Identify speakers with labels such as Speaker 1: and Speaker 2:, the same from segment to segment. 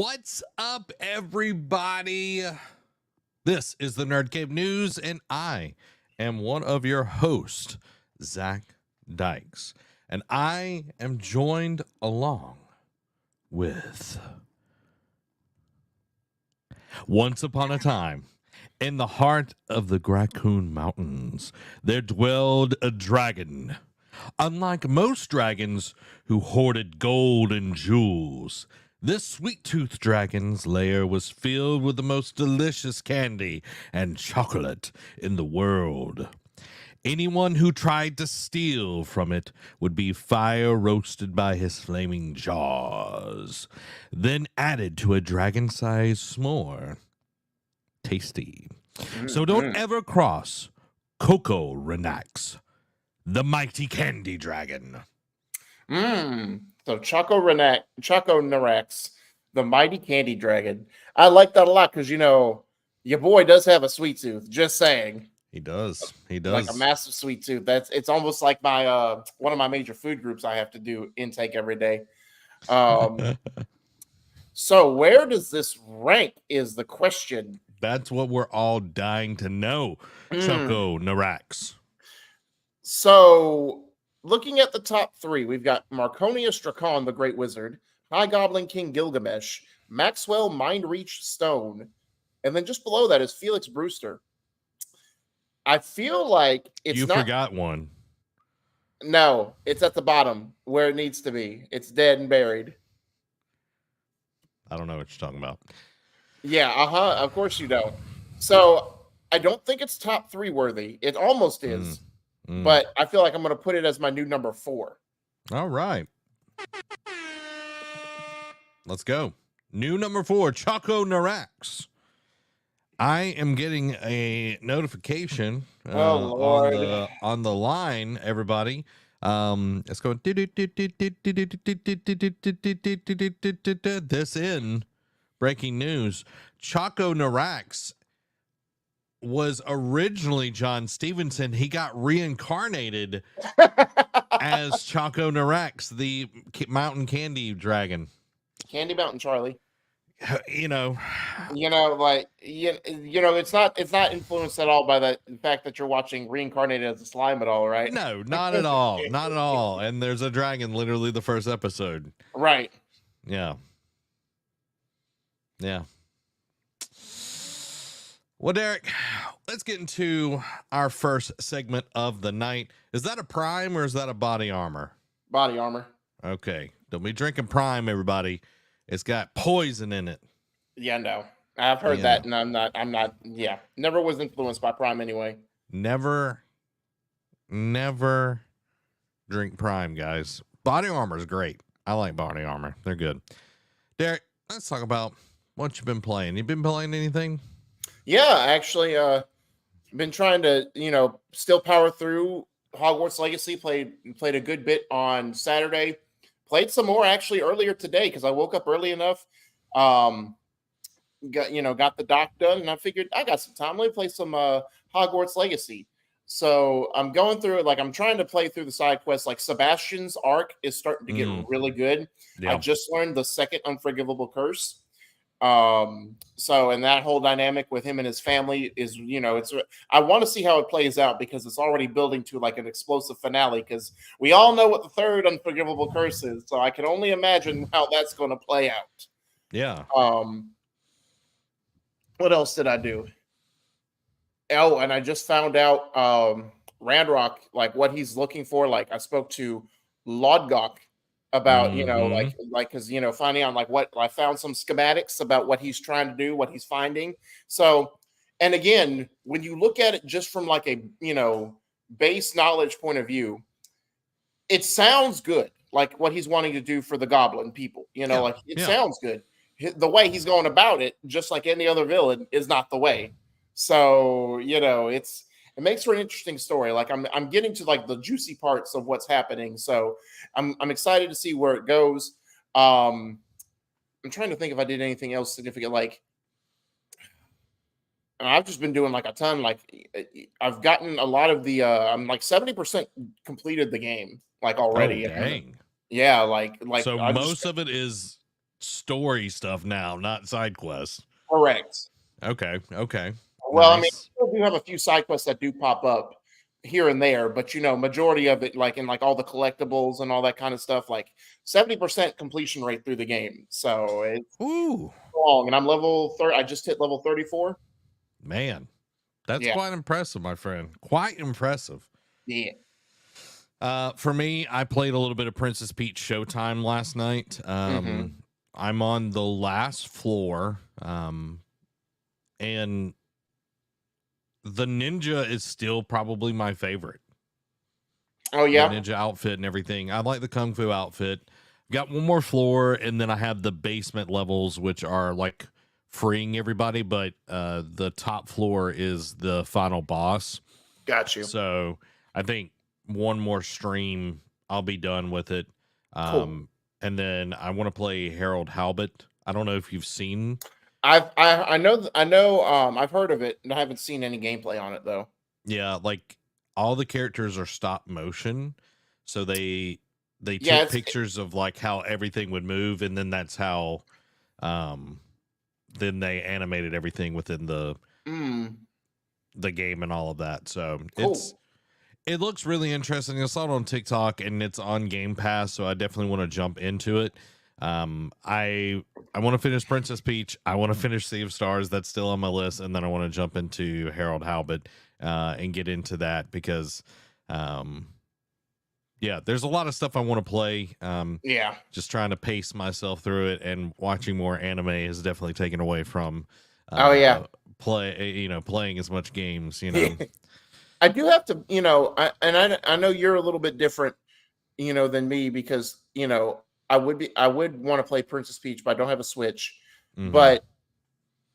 Speaker 1: What's up, everybody? This is the NerdCave News, and I am one of your hosts, Zach Dykes. And I am joined along with Once Upon a Time. In the heart of the Raccoon Mountains, there dwelled a dragon. Unlike most dragons who hoarded gold and jewels, this sweet-toothed dragon's lair was filled with the most delicious candy and chocolate in the world. Anyone who tried to steal from it would be fire roasted by his flaming jaws, then added to a dragon-sized s'more. Tasty. So don't ever cross Coco Renax, the mighty candy dragon.
Speaker 2: So Choco Narax, the mighty candy dragon. I like that a lot because, your boy does have a sweet tooth. Just saying.
Speaker 1: He does.
Speaker 2: Like a massive sweet tooth. It's almost like my one of my major food groups I have to do intake every day. So where does this rank is the question.
Speaker 1: That's what we're all dying to know. Choco Narax.
Speaker 2: So looking at the top three, we've got Marconia Strachan, the Great Wizard, High Goblin King Gilgamesh, Maxwell Mindreach Stone, and then just below that is Felix Brewster. I feel like
Speaker 1: You forgot one.
Speaker 2: No, it's at the bottom where it needs to be. It's dead and buried.
Speaker 1: I don't know what you're talking about.
Speaker 2: Yeah, of course you don't. So I don't think it's top three worthy. It almost is. But I feel like I'm going to put it as my new number 4.
Speaker 1: All right. Let's go. New number 4, Choco Narax. I am getting a notification on the line, everybody. It's going this in breaking news. Choco Narax was originally John Stevenson. He got reincarnated as Choco Narax, the mountain candy dragon.
Speaker 2: Candy Mountain Charlie.
Speaker 1: It's
Speaker 2: not influenced at all by the fact that you're watching Reincarnated as a Slime at all, right?
Speaker 1: No, not at all. Not at all. And there's a dragon literally the first episode.
Speaker 2: Right.
Speaker 1: Yeah. Well, Derek, let's get into our first segment of the night. Is that a Prime or is that a body armor?
Speaker 2: Body armor.
Speaker 1: Okay. Don't be drinking Prime, everybody. It's got poison in it.
Speaker 2: Yeah, no. I've heard that, and I'm not, never was influenced by Prime anyway.
Speaker 1: Never drink Prime, guys. Body armor is great. I like body armor. They're good. Derek, let's talk about what you've been playing. You been playing anything?
Speaker 2: Yeah, actually, been trying to, still power through Hogwarts Legacy. Played a good bit on Saturday. Played some more actually earlier today because I woke up early enough. Got the doc done, and I figured I got some time. Let me play some Hogwarts Legacy. So I'm going through it. Like I'm trying to play through the side quests. Like Sebastian's arc is starting to get really good. Yeah. I just learned the second Unforgivable Curse. So and that whole dynamic with him and his family is, I want to see how it plays out because it's already building to like an explosive finale because we all know what the third Unforgivable Curse is. So I can only imagine how that's going to play out.
Speaker 1: Yeah.
Speaker 2: What else did I do? Oh, and I just found out Randrock, like what he's looking for. Like I spoke to Lodgok about, because, finding out like what I found some schematics about what he's trying to do, what he's finding. So, and again, when you look at it just from like a, base knowledge point of view, it sounds good. Like what he's wanting to do for the goblin people, sounds good. The way he's going about it, just like any other villain, is not the way. So, it makes for an interesting story. Like I'm getting to like the juicy parts of what's happening. So I'm excited to see where it goes. I'm trying to think if I did anything else significant. Like I've just been doing like a ton. Like I've gotten a lot of the. I'm like 70% completed the game like already.
Speaker 1: Oh, dang.
Speaker 2: Yeah, like
Speaker 1: so most of it is story stuff now, not side quests.
Speaker 2: Correct.
Speaker 1: Okay.
Speaker 2: Well, I mean,
Speaker 1: Nice.
Speaker 2: we do have a few side quests that do pop up here and there, but majority of it, like in like all the collectibles and all that kind of stuff, like 70% completion rate through the game. So it's
Speaker 1: Ooh,
Speaker 2: long, and I'm level 30. I just hit level 34.
Speaker 1: man. That's
Speaker 2: Yeah,
Speaker 1: quite impressive, my friend. Quite impressive.
Speaker 2: yeah.
Speaker 1: For me, I played a little bit of Princess Peach Showtime last night.
Speaker 2: Hmm.
Speaker 1: I'm on the last floor, and the ninja is still probably my favorite.
Speaker 2: Oh
Speaker 1: The
Speaker 2: yeah,
Speaker 1: ninja outfit and everything. I like the kung fu outfit. Got one more floor, and then I have the basement levels, which are like freeing everybody, but the top floor is the final boss.
Speaker 2: got you.
Speaker 1: So I think one more stream, I'll be done with it.
Speaker 2: Cool.
Speaker 1: And then I want to play Harold Halbert. I don't know if you've seen.
Speaker 2: I know. I've heard of it, and I haven't seen any gameplay on it though.
Speaker 1: Yeah, like all the characters are stop motion, so they
Speaker 2: Yeah,
Speaker 1: took
Speaker 2: it's
Speaker 1: pictures of like how everything would move, and then that's how um then they animated everything within
Speaker 2: mm,
Speaker 1: the game and all of that. So
Speaker 2: cool.
Speaker 1: it looks really interesting. I saw it on TikTok and it's on Game Pass, so I definitely want to jump into it. I want to finish Princess Peach. I want to finish Sea of Stars. That's still on my list, and then I want to jump into Harold Halbert and get into that because, yeah, there's a lot of stuff I want to play.
Speaker 2: Yeah.
Speaker 1: Just trying to pace myself through it, and watching more anime is definitely taken away from
Speaker 2: Oh yeah.
Speaker 1: playing as much games. You know.
Speaker 2: I do have to, I know you're a little bit different, than me because, I would want to play Princess Peach, but I don't have a Switch.
Speaker 1: Hmm.
Speaker 2: But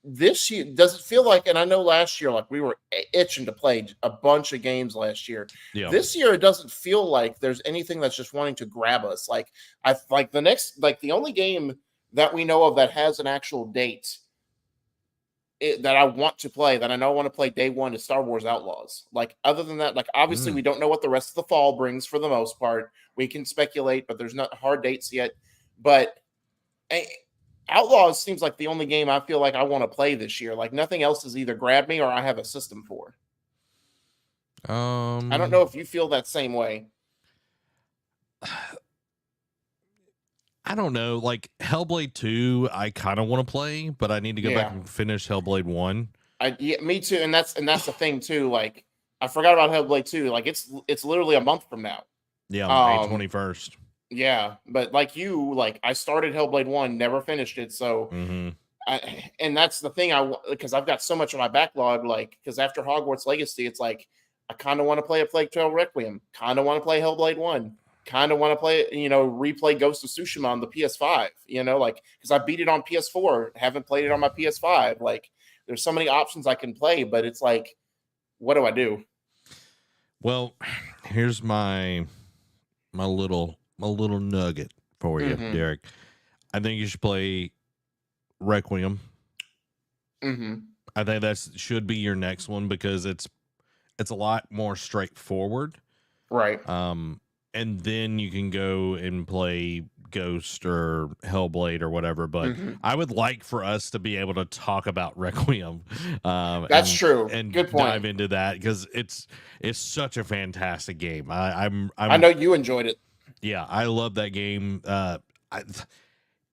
Speaker 2: this year, does it feel like, and I know last year, like we were itching to play a bunch of games last year.
Speaker 1: Yeah.
Speaker 2: This year, it doesn't feel like there's anything that's just wanting to grab us. Like I like the only game that we know of that has an actual date that I want to play, that I know I want to play day one, is Star Wars Outlaws. Like, other than that, like, obviously,
Speaker 1: Mm.
Speaker 2: we don't know what the rest of the fall brings for the most part. We can speculate, but there's not hard dates yet. But eh, Outlaws seems like the only game I feel like I want to play this year. Like, nothing else has either grabbed me or I have a system for. I don't
Speaker 1: Um.
Speaker 2: know if you feel that same way.
Speaker 1: I don't know. Like Hellblade 2, I kind of want to play, but I need to go back
Speaker 2: Yeah,
Speaker 1: and finish Hellblade 1.
Speaker 2: yeah, me too. And that's the thing too. Like, I forgot about Hellblade 2. Like, it's literally a month from now.
Speaker 1: Yeah, May
Speaker 2: Um,
Speaker 1: 21st.
Speaker 2: Yeah, but like you, like I started Hellblade 1, never finished it. So,
Speaker 1: Hmm.
Speaker 2: and that's the thing because I've got so much on my backlog. Like, because after Hogwarts Legacy, it's like I kind of want to play a Plague Tale Requiem, kind of want to play Hellblade 1, kind of want to play, replay Ghost of Tsushima on the PS5, like because I beat it on PS4, haven't played it on my PS5. Like, there's so many options I can play, but it's like, what do I do?
Speaker 1: Well, here's my little nugget for you,
Speaker 2: Mm-hmm.
Speaker 1: Derek. I think you should play Requiem.
Speaker 2: Mm-hmm.
Speaker 1: I think that should be your next one because it's a lot more straightforward.
Speaker 2: Right.
Speaker 1: And then you can go and play Ghost or Hellblade or whatever. But
Speaker 2: Mm-hmm.
Speaker 1: I would like for us to be able to talk about Requiem,
Speaker 2: That's
Speaker 1: and
Speaker 2: true.
Speaker 1: and
Speaker 2: Good point.
Speaker 1: dive into that because it's such a fantastic game.
Speaker 2: I
Speaker 1: I'm
Speaker 2: know you enjoyed it.
Speaker 1: yeah, I love that game.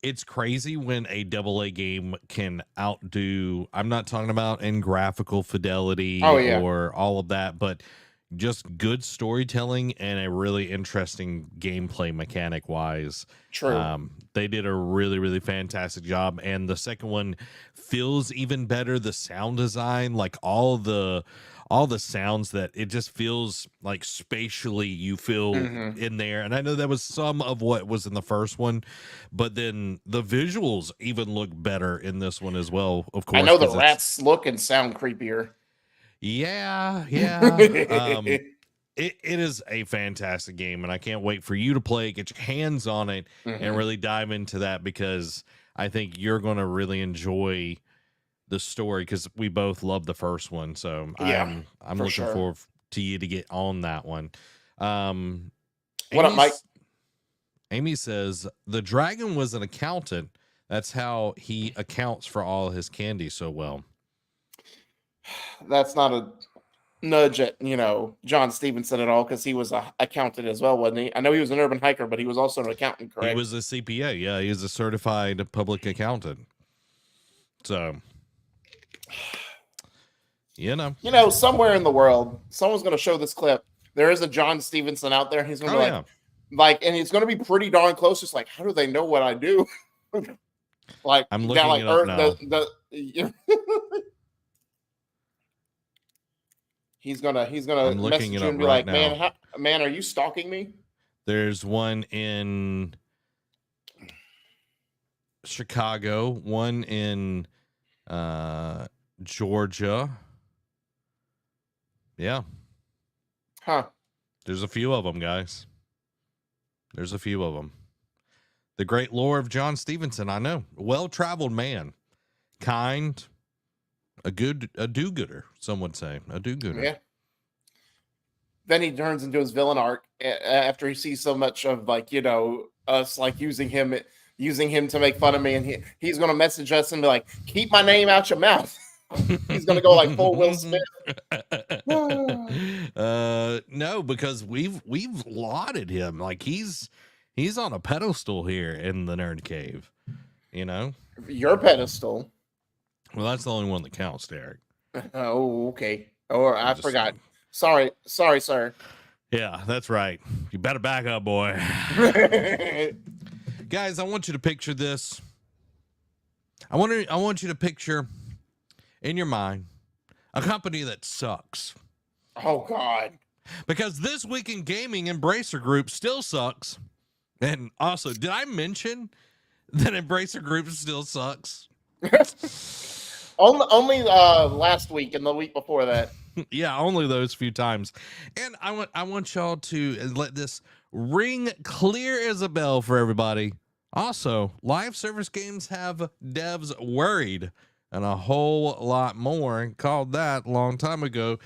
Speaker 1: It's crazy when a double A game can outdo. I'm not talking about in graphical
Speaker 2: Oh
Speaker 1: fidelity
Speaker 2: yeah,
Speaker 1: or all of that, but just good storytelling and a really interesting gameplay mechanic wise.
Speaker 2: true.
Speaker 1: They did a really, really fantastic job. And the second one feels even better. The sound design, like all the sounds, that it just feels like spatially you feel
Speaker 2: Hmm.
Speaker 1: in there. And I know that was some of what was in the first one, but then the visuals even look better in this one as well, of
Speaker 2: I
Speaker 1: course,
Speaker 2: know the
Speaker 1: because it's
Speaker 2: rats look and sound creepier.
Speaker 1: yeah. It is a fantastic game, and I can't wait for you to play it, get your hands on it, and
Speaker 2: Hmm.
Speaker 1: really dive into that because I think you're going to really enjoy the story because we both love the first one. So
Speaker 2: Yeah,
Speaker 1: I'm
Speaker 2: for
Speaker 1: looking
Speaker 2: sure.
Speaker 1: forward to you to get on that one. Um,
Speaker 2: What up, Mike?
Speaker 1: Amy's Amy says the dragon was an accountant That's how he accounts for all his candy so well.
Speaker 2: That's not a nudge at John Stevenson at all, because he was a accountant as well, wasn't he? I know he was an urban hiker, but he was also an accountant,
Speaker 1: He
Speaker 2: correct?
Speaker 1: was a CPA. Yeah, he was a certified public accountant. So,
Speaker 2: Somewhere in the world, someone's going to show this clip. There is a John Stevenson out there, and he's going to be and he's going to be pretty darn close. It's like, how do they know what I do? Like,
Speaker 1: I'm looking it up now.
Speaker 2: He's gonna
Speaker 1: I'm looking
Speaker 2: message
Speaker 1: it
Speaker 2: you
Speaker 1: up
Speaker 2: and be
Speaker 1: right
Speaker 2: like,
Speaker 1: now.
Speaker 2: man, are you stalking me?
Speaker 1: There's one in Chicago, one in Georgia. Yeah.
Speaker 2: Huh.
Speaker 1: There's a few of them, guys. There's a few of them. The great lore of John Stevenson, I know. Well-traveled man. Kind. A do-gooder, some would say. A do-gooder.
Speaker 2: Yeah. Then he turns into his villain arc after he sees so much of us using him to make fun of me, and he's gonna message us and be like, keep my name out your mouth. He's gonna go like full Will Smith.
Speaker 1: No, because we've lauded him. Like he's on a pedestal here in the Nerd Cave.
Speaker 2: Your pedestal.
Speaker 1: Well, that's the only one that counts, Derek.
Speaker 2: Oh, okay. Oh, I forgot. Sorry, sir.
Speaker 1: Yeah, that's right. You better back up, boy. Guys, I want you to picture this. I want you to picture in your mind a company that sucks.
Speaker 2: Oh, God.
Speaker 1: Because this week in gaming, Embracer Group still sucks. And also, did I mention that Embracer Group still sucks?
Speaker 2: Only last week and the week before that.
Speaker 1: Yeah, only those few times. And I want y'all to let this ring clear as a bell for everybody. Also, live service games have devs worried, and a whole lot more. Called that a long time ago.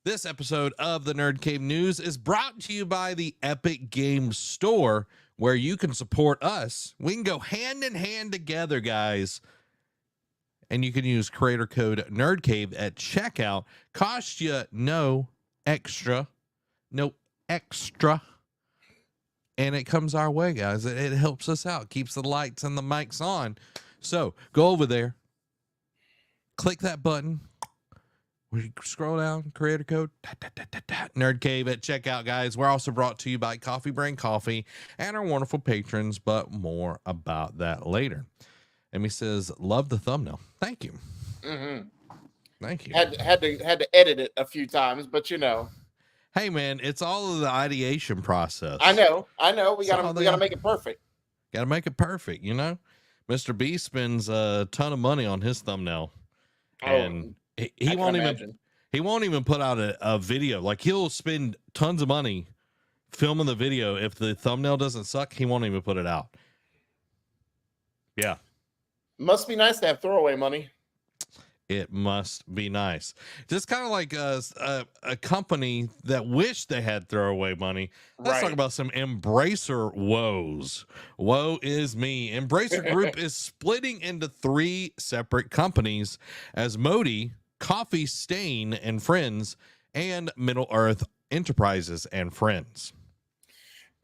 Speaker 1: This episode of the Nerd Cave News is brought to you by the Epic Games Store, where you can support us. We can go hand in hand together, guys. And you can use creator code NerdCave at checkout. Cost you no extra. And it comes our way, guys. It helps us out. Keeps the lights and the mics on. So go over there. Click that button. Where you scroll down, creator code, NerdCave at checkout, guys. We're also brought to you by Coffee Brain Coffee and our wonderful patrons, but more about that later. Emmy says, love the thumbnail. Thank you.
Speaker 2: Mm-hmm.
Speaker 1: Thank you.
Speaker 2: Had to edit it a few times, but
Speaker 1: Hey man, it's all of the ideation process.
Speaker 2: I know. We gotta make it perfect.
Speaker 1: Gotta make it perfect, Mr. B spends a ton of money on his thumbnail. And he won't even put out a video. Like he'll spend tons of money filming the video. If the thumbnail doesn't suck, he won't even put it out. Yeah.
Speaker 2: Must be nice to have throwaway money.
Speaker 1: It must be nice. Just kind of like a company that wished they had throwaway money. Let's talk about some Embracer woes. Woe is me. Embracer Group is splitting into 3 separate companies: Asmodee, Coffee Stain and Friends, and Middle Earth Enterprises and Friends.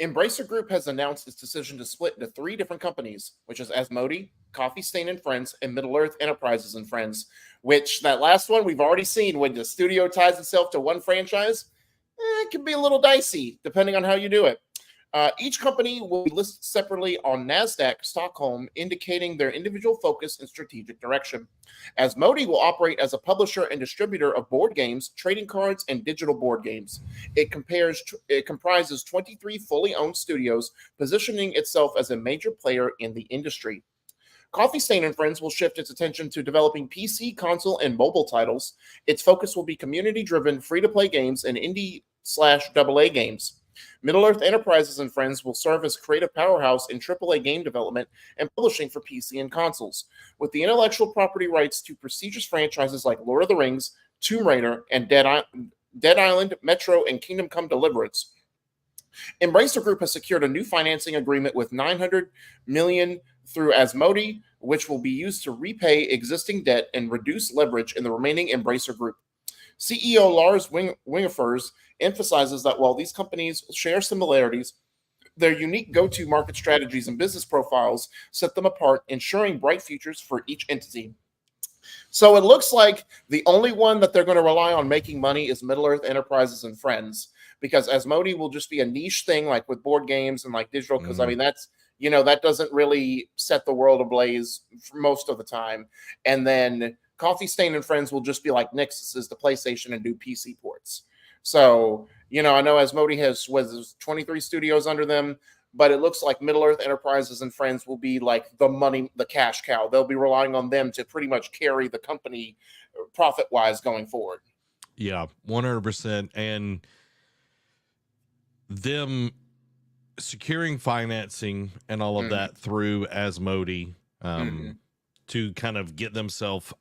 Speaker 2: Embracer Group has announced its decision to split into 3 different companies, which is Asmodee, Coffee Stain and Friends, and Middle Earth Enterprises and Friends, which that last one we've already seen when the studio ties itself to one franchise. It can be a little dicey depending on how you do it. Each company will be listed separately on NASDAQ Stockholm, indicating their individual focus and strategic direction. Asmodee will operate as a publisher and distributor of board games, trading cards, and digital board games. It comprises 23 fully owned studios, positioning itself as a major player in the industry. Coffee Stain and Friends will shift its attention to developing PC, console, and mobile titles. Its focus will be community-driven, free-to-play games and indie/AA games. Middle Earth Enterprises and Friends will serve as creative powerhouse in AAA game development and publishing for PC and consoles, with the intellectual property rights to prestigious franchises like Lord of the Rings, Tomb Raider, and Dead Island, Metro, and Kingdom Come Deliverance. Embracer Group has secured a new financing agreement with $900 million through Asmodee, which will be used to repay existing debt and reduce leverage in the remaining Embracer group. CEO Lars Wingefers emphasizes that while these companies share similarities, their unique go-to market strategies and business profiles set them apart, ensuring bright futures for each entity. So it looks like the only one that they're going to rely on making money is Middle-earth Enterprises and Friends, because Asmodee will just be a niche thing like with board games and like digital, because I mean that's, that doesn't really set the world ablaze for most of the time. And then Coffee Stain and Friends will just be like Nixus is the PlayStation and do PC ports. So, I know Asmodee has 23 studios under them, but it looks like Middle-earth Enterprises and Friends will be like the cash cow. They'll be relying on them to pretty much carry the company profit-wise going forward.
Speaker 1: Yeah, 100%. And them securing financing and all of that through Asmodee to kind of get themselves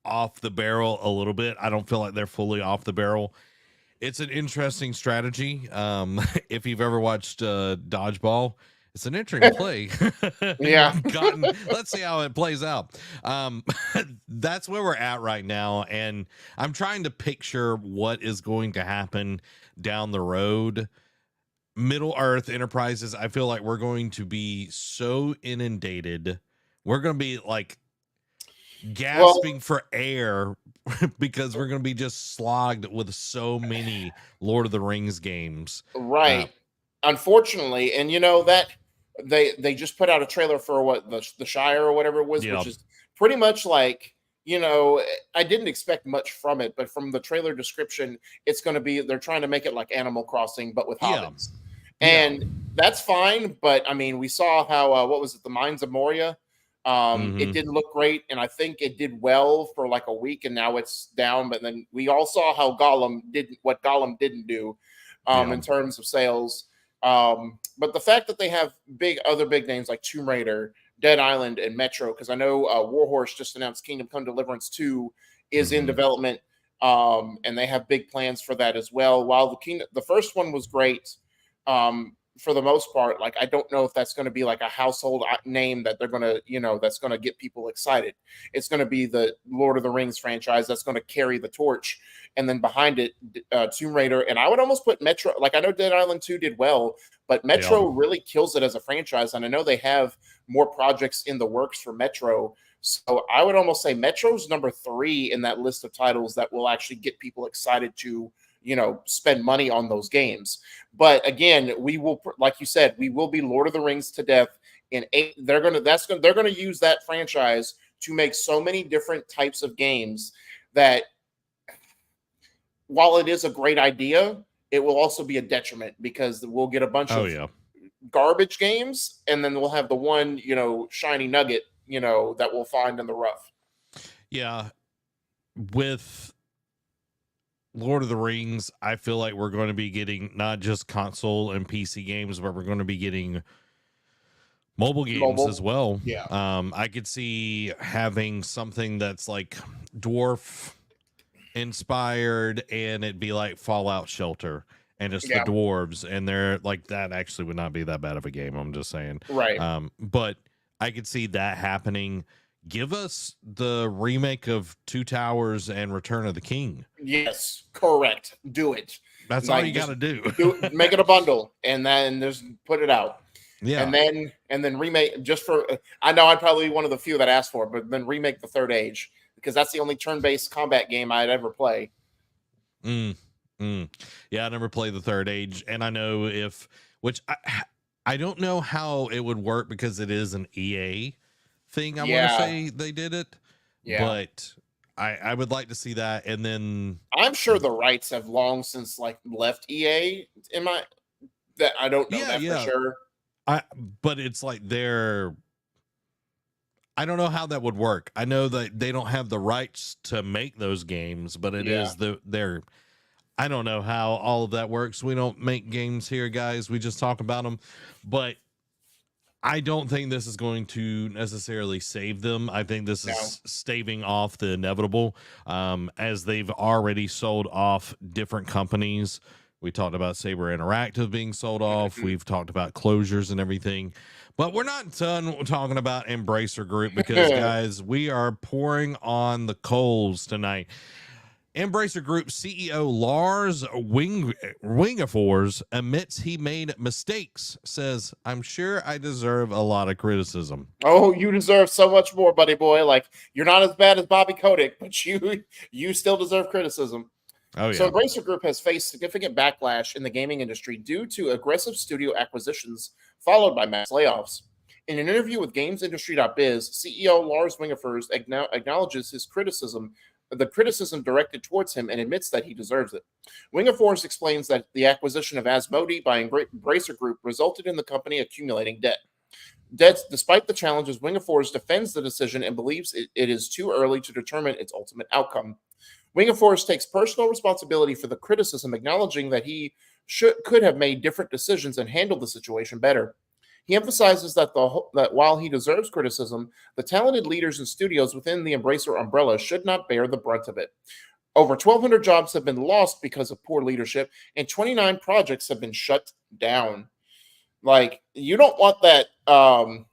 Speaker 1: off the barrel a little bit. I don't feel like they're fully off the barrel. It's an interesting strategy. If you've ever watched Dodgeball, it's an interesting play.
Speaker 2: Yeah.
Speaker 1: Let's see how it plays out. That's where we're at right now. And I'm trying to picture what is going to happen down the road. Middle-earth Enterprises, I feel like we're going to be so inundated. We're going to be like gasping for air because we're going to be just slogged with so many Lord of the Rings games.
Speaker 2: Right. Unfortunately, and that they just put out a trailer for what the Shire or whatever it was, which is pretty much like, I didn't expect much from it, but from the trailer description, it's going to be, they're trying to make it like Animal Crossing, but with hobbits. And that's fine. But I mean, we saw how, what was it? The Mines of Moria. It didn't look great, and I think it did well for like a week, and now it's down. But then we all saw how Gollum didn't do in terms of sales. But the fact that they have other big names like Tomb Raider, Dead Island, and Metro, because I know Warhorse just announced Kingdom Come Deliverance 2 is in development, and they have big plans for that as well. While the first one was great, for the most part, like I don't know if that's going to be like a household name that they're going to, that's going to get people excited. It's going to be the Lord of the Rings franchise that's going to carry the torch, and then behind it, Tomb Raider. And I would almost put Metro. Like I know Dead Island 2 did well, but Metro really kills it as a franchise, and I know they have more projects in the works for Metro. So I would almost say Metro's number 3 in that list of titles that will actually get people excited to spend money on those games. But again, we will, like you said, we will be Lord of the Rings to death in 8. They're going to use that franchise to make so many different types of games that while it is a great idea, it will also be a detriment because we'll get a bunch of garbage games, and then we'll have the one, shiny nugget, that we'll find in the rough.
Speaker 1: Yeah. With Lord of the Rings, I feel like we're going to be getting not just console and PC games, but we're going to be getting mobile games as well.
Speaker 2: Yeah.
Speaker 1: I could see having something that's like dwarf inspired, and it'd be like Fallout Shelter, and it's the dwarves, and they're like, that actually would not be that bad of a game. I'm just saying.
Speaker 2: Right.
Speaker 1: But I could see that happening. Give us the remake of Two Towers and Return of the King.
Speaker 2: Yes, correct. Do it.
Speaker 1: That's all you got to do.
Speaker 2: Make it a bundle, and then just put it out.
Speaker 1: Yeah.
Speaker 2: And then remake just for. I know I'd probably be one of the few that asked for it, but then remake the Third Age, because that's the only turn-based combat game I'd ever play.
Speaker 1: Yeah, I never played the Third Age, and I know I don't know how it would work because it is an EA thing. I want to say they did it, but I would like to see that. And then
Speaker 2: I'm sure the rights have long since left EA. That I don't know for sure.
Speaker 1: But it's like I don't know how that would work. I know that they don't have the rights to make those games, but it is their. I don't know how all of that works. We don't make games here, guys. We just talk about them. But I don't think this is going to necessarily save them. I think this is staving off the inevitable, as they've already sold off different companies We talked about Saber Interactive being sold off. We've talked about closures and everything. But we're not done talking about Embracer Group because, guys, we are pouring on the coals tonight. Embracer Group CEO Lars Wingefors admits he made mistakes, says, I'm sure I deserve a lot of criticism.
Speaker 2: Oh, you deserve so much more, buddy boy. Like, you're not as bad as Bobby Kotick, but you still deserve criticism.
Speaker 1: Oh, yeah.
Speaker 2: So Embracer Group has faced significant backlash in the gaming industry due to aggressive studio acquisitions followed by mass layoffs. In an interview with GamesIndustry.biz, CEO Lars Wingefors acknowledges the criticism directed towards him, and admits that he deserves it. Wingefors explains that the acquisition of Asmodee by Embracer Group resulted in the company accumulating debt. Despite the challenges, Wingefors defends the decision and believes it is too early to determine its ultimate outcome. Wingefors takes personal responsibility for the criticism, acknowledging that he could have made different decisions and handled the situation better. He emphasizes that while he deserves criticism, the talented leaders and studios within the Embracer umbrella should not bear the brunt of it. Over 1,200 jobs have been lost because of poor leadership, and 29 projects have been shut down. Like, you don't want that on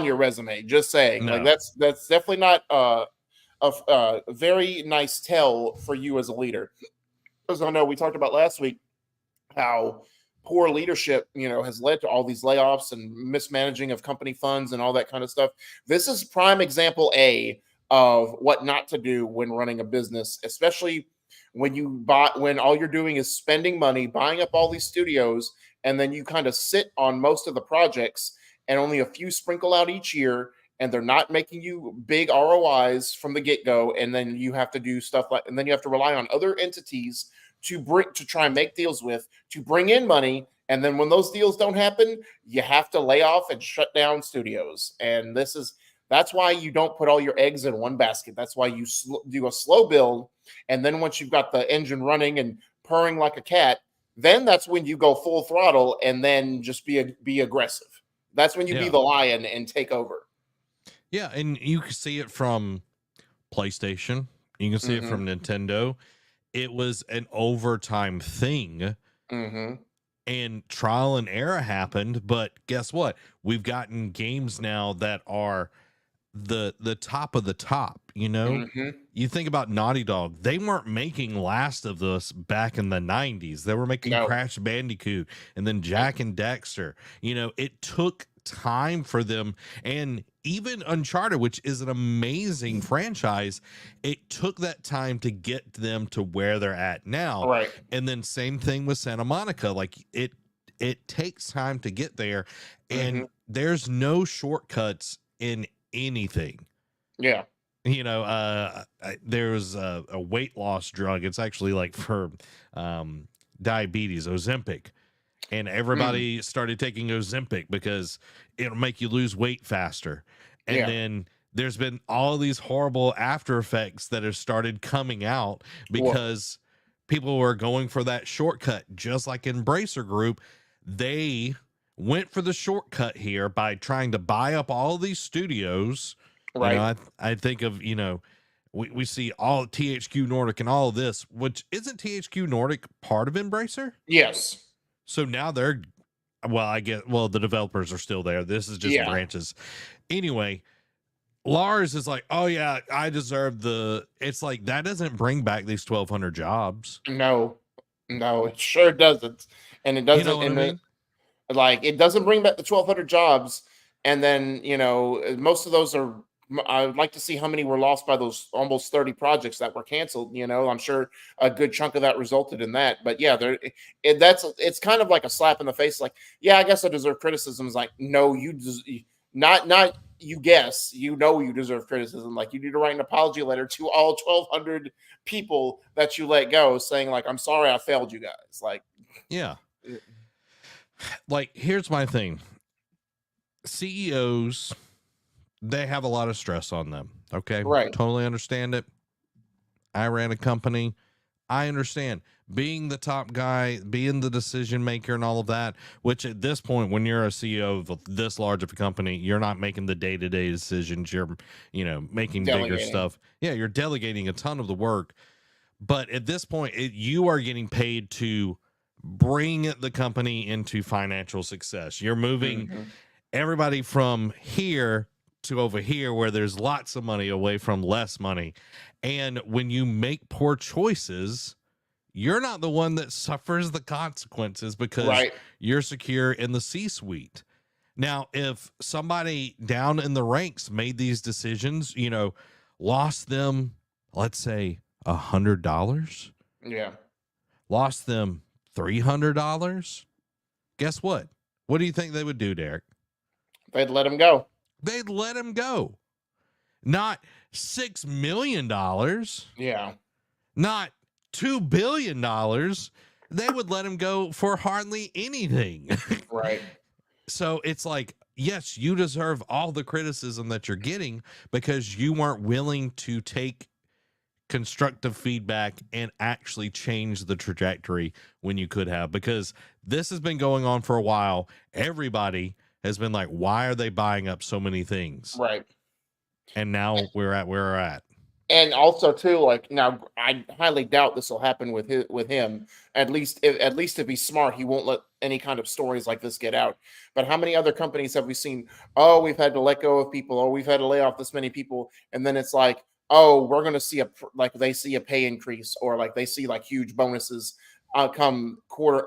Speaker 2: your resume. Just saying,
Speaker 1: No.
Speaker 2: like that's definitely not a very nice tell for you as a leader. As I know, we talked about last week how poor leadership, has led to all these layoffs and mismanaging of company funds and all that kind of stuff. This is prime example A of what not to do when running a business, especially when all you're doing is spending money, buying up all these studios, and then you kind of sit on most of the projects and only a few sprinkle out each year, and they're not making you big ROIs from the get-go, and then you have to do stuff and then you have to rely on other entities to try and make deals with, to bring in money. And then when those deals don't happen, you have to lay off and shut down studios. And that's why you don't put all your eggs in one basket. That's why you do a slow build. And then once you've got the engine running and purring like a cat, then that's when you go full throttle and then just be aggressive. That's when you be the lion and take over.
Speaker 1: Yeah. And you can see it from PlayStation. You can see it from Nintendo. It was an overtime thing, and trial and error happened. But guess what? We've gotten games now that are the top of the top. You think about Naughty Dog. They weren't making Last of Us back in the 90s. They were making Crash Bandicoot and then Jack and Dexter. It took time for them, and even Uncharted, which is an amazing franchise, it took that time to get them to where they're at now.
Speaker 2: Right.
Speaker 1: And then same thing with Santa Monica. Like it takes time to get there, and there's no shortcuts in anything.
Speaker 2: Yeah.
Speaker 1: There's a weight loss drug. It's actually like for diabetes, Ozempic. And everybody started taking Ozempic because it'll make you lose weight faster. And then there's been all these horrible after effects that have started coming out because people were going for that shortcut. Just like Embracer Group, they went for the shortcut here by trying to buy up all these studios.
Speaker 2: Right.
Speaker 1: I think of, we see all THQ Nordic and all of this, which isn't THQ Nordic part of Embracer?
Speaker 2: Yes.
Speaker 1: So now the developers are still there. This is just branches. Anyway, Lars is like, oh yeah, I deserve it's like, that doesn't bring back these 1,200 jobs.
Speaker 2: No, it sure doesn't. And it doesn't, it doesn't bring back the 1,200 jobs. And then, most of those are, I would like to see how many were lost by those almost 30 projects that were canceled. I'm sure a good chunk of that resulted in that. But yeah, it's kind of like a slap in the face. Like, yeah, I guess I deserve criticism. It's like, no, not you guess, you deserve criticism. Like, you need to write an apology letter to all 1,200 people that you let go, saying like, I'm sorry, I failed you guys. Like,
Speaker 1: yeah. Like, here's my thing. CEOs, they have a lot of stress on them. Okay.
Speaker 2: Right.
Speaker 1: Totally understand it. I ran a company. I understand being the top guy, being the decision maker and all of that, which at this point, when you're a CEO of this large of a company, you're not making the day-to-day decisions. You're, making bigger stuff. Yeah. You're delegating a ton of the work, but at this point you are getting paid to bring the company into financial success. You're moving everybody from here to over here where there's lots of money away from less money. And when you make poor choices, you're not the one that suffers the consequences because
Speaker 2: Right.
Speaker 1: you're secure in the C-suite. Now, if somebody down in the ranks made these decisions, lost them, let's say $100,
Speaker 2: Yeah.
Speaker 1: lost them $300, guess what? What do you think they would do, Derek?
Speaker 2: They'd let him go.
Speaker 1: They'd let him go. Not $6 million,
Speaker 2: Yeah.
Speaker 1: not $2 billion. They would let him go for hardly anything.
Speaker 2: Right.
Speaker 1: So it's like, yes, you deserve all the criticism that you're getting because you weren't willing to take constructive feedback and actually change the trajectory when you could have, because this has been going on for a while. Everybody has been like, why are they buying up so many things?
Speaker 2: Right.
Speaker 1: And now we're at where we're at.
Speaker 2: And also too, like, now I highly doubt this will happen with him. At least if he's smart, he won't let any kind of stories like this get out. But how many other companies have we seen? Oh, we've had to let go of people. Oh, we've had to lay off this many people. And then it's like, oh, we're going to see they see a pay increase, or like they see like huge bonuses come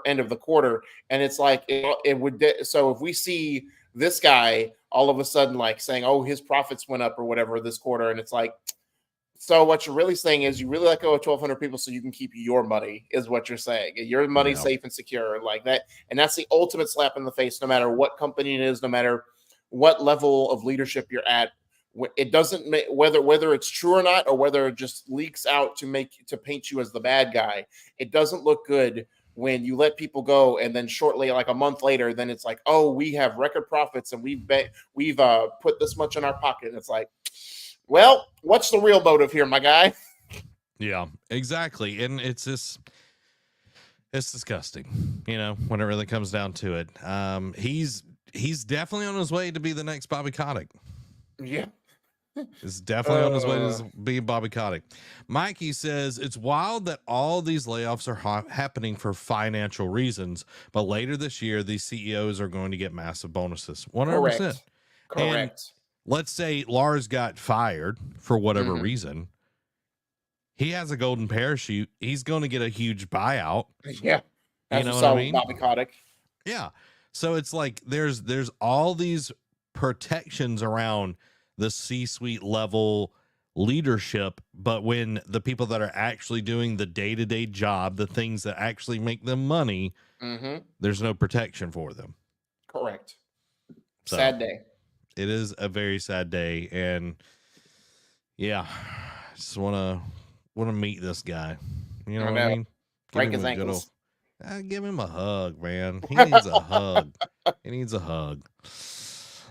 Speaker 2: end of the quarter. And it's like, it would. So if we see this guy all of a sudden like saying, oh, his profits went up or whatever this quarter, and it's like, so what you're really saying is you really let go of 1,200 people so you can keep your money, is what you're saying. Your money's safe and secure like that. And that's the ultimate slap in the face, no matter what company it is, no matter what level of leadership you're at. It doesn't make, whether it's true or not, or whether it just leaks out to paint you as the bad guy. It doesn't look good when you let people go, and then shortly, like a month later, then it's like, oh, we have record profits and we've put this much in our pocket. And it's like, well, what's the real motive here, my guy?
Speaker 1: Yeah, exactly. And it's disgusting, when it really comes down to it. He's definitely on his way to be the next Bobby Kotick.
Speaker 2: Yeah.
Speaker 1: Is definitely on his way to be Bobby Kotick. Mikey says it's wild that all these layoffs are happening for financial reasons, but later this year, these CEOs are going to get massive bonuses. 100%.
Speaker 2: Correct.
Speaker 1: And let's say Lars got fired for whatever reason. He has a golden parachute. He's going to get a huge buyout.
Speaker 2: Yeah.
Speaker 1: You know what I mean?
Speaker 2: Bobby Kotick.
Speaker 1: Yeah. So it's like there's all these protections around the C-suite level leadership, but when the people that are actually doing the day-to-day job, the things that actually make them money, there's no protection for them.
Speaker 2: Correct.
Speaker 1: So,
Speaker 2: sad day.
Speaker 1: It is a very sad day, and yeah, I just want to meet this guy. You know what I mean?
Speaker 2: Break his ankles.
Speaker 1: Give him a hug, man. He needs a hug. He needs a hug.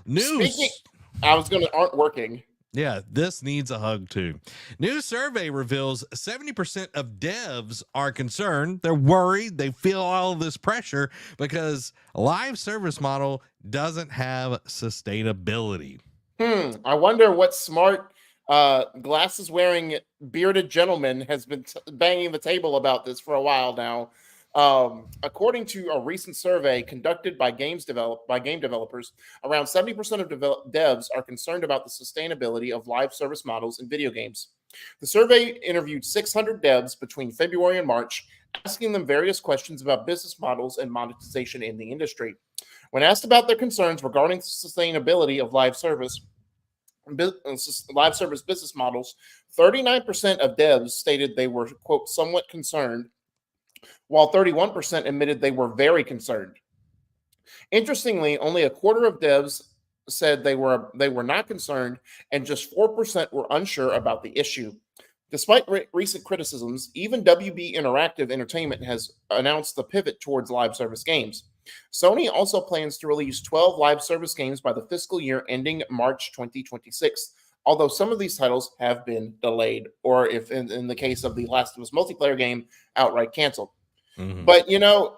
Speaker 1: News.
Speaker 2: Aren't working.
Speaker 1: Yeah, this needs a hug too. New survey reveals 70% of devs are concerned. They're worried. They feel all of this pressure because live service model doesn't have sustainability.
Speaker 2: I wonder what smart glasses wearing bearded gentleman has been banging the table about this for a while now. According to a recent survey conducted by game developers, around 70% of devs are concerned about the sustainability of live service models in video games. The survey interviewed 600 devs between February and March, asking them various questions about business models and monetization in the industry. When asked about their concerns regarding the sustainability of live service business models, 39% of devs stated they were, quote, somewhat concerned, while 31% admitted they were very concerned. Interestingly, only a quarter of devs said they were not concerned, and just 4% were unsure about the issue. Despite recent criticisms, even WB Interactive Entertainment has announced the pivot towards live service games. Sony also plans to release 12 live service games by the fiscal year ending March 2026, although some of these titles have been delayed, or if in the case of the Last of Us multiplayer game, outright canceled. But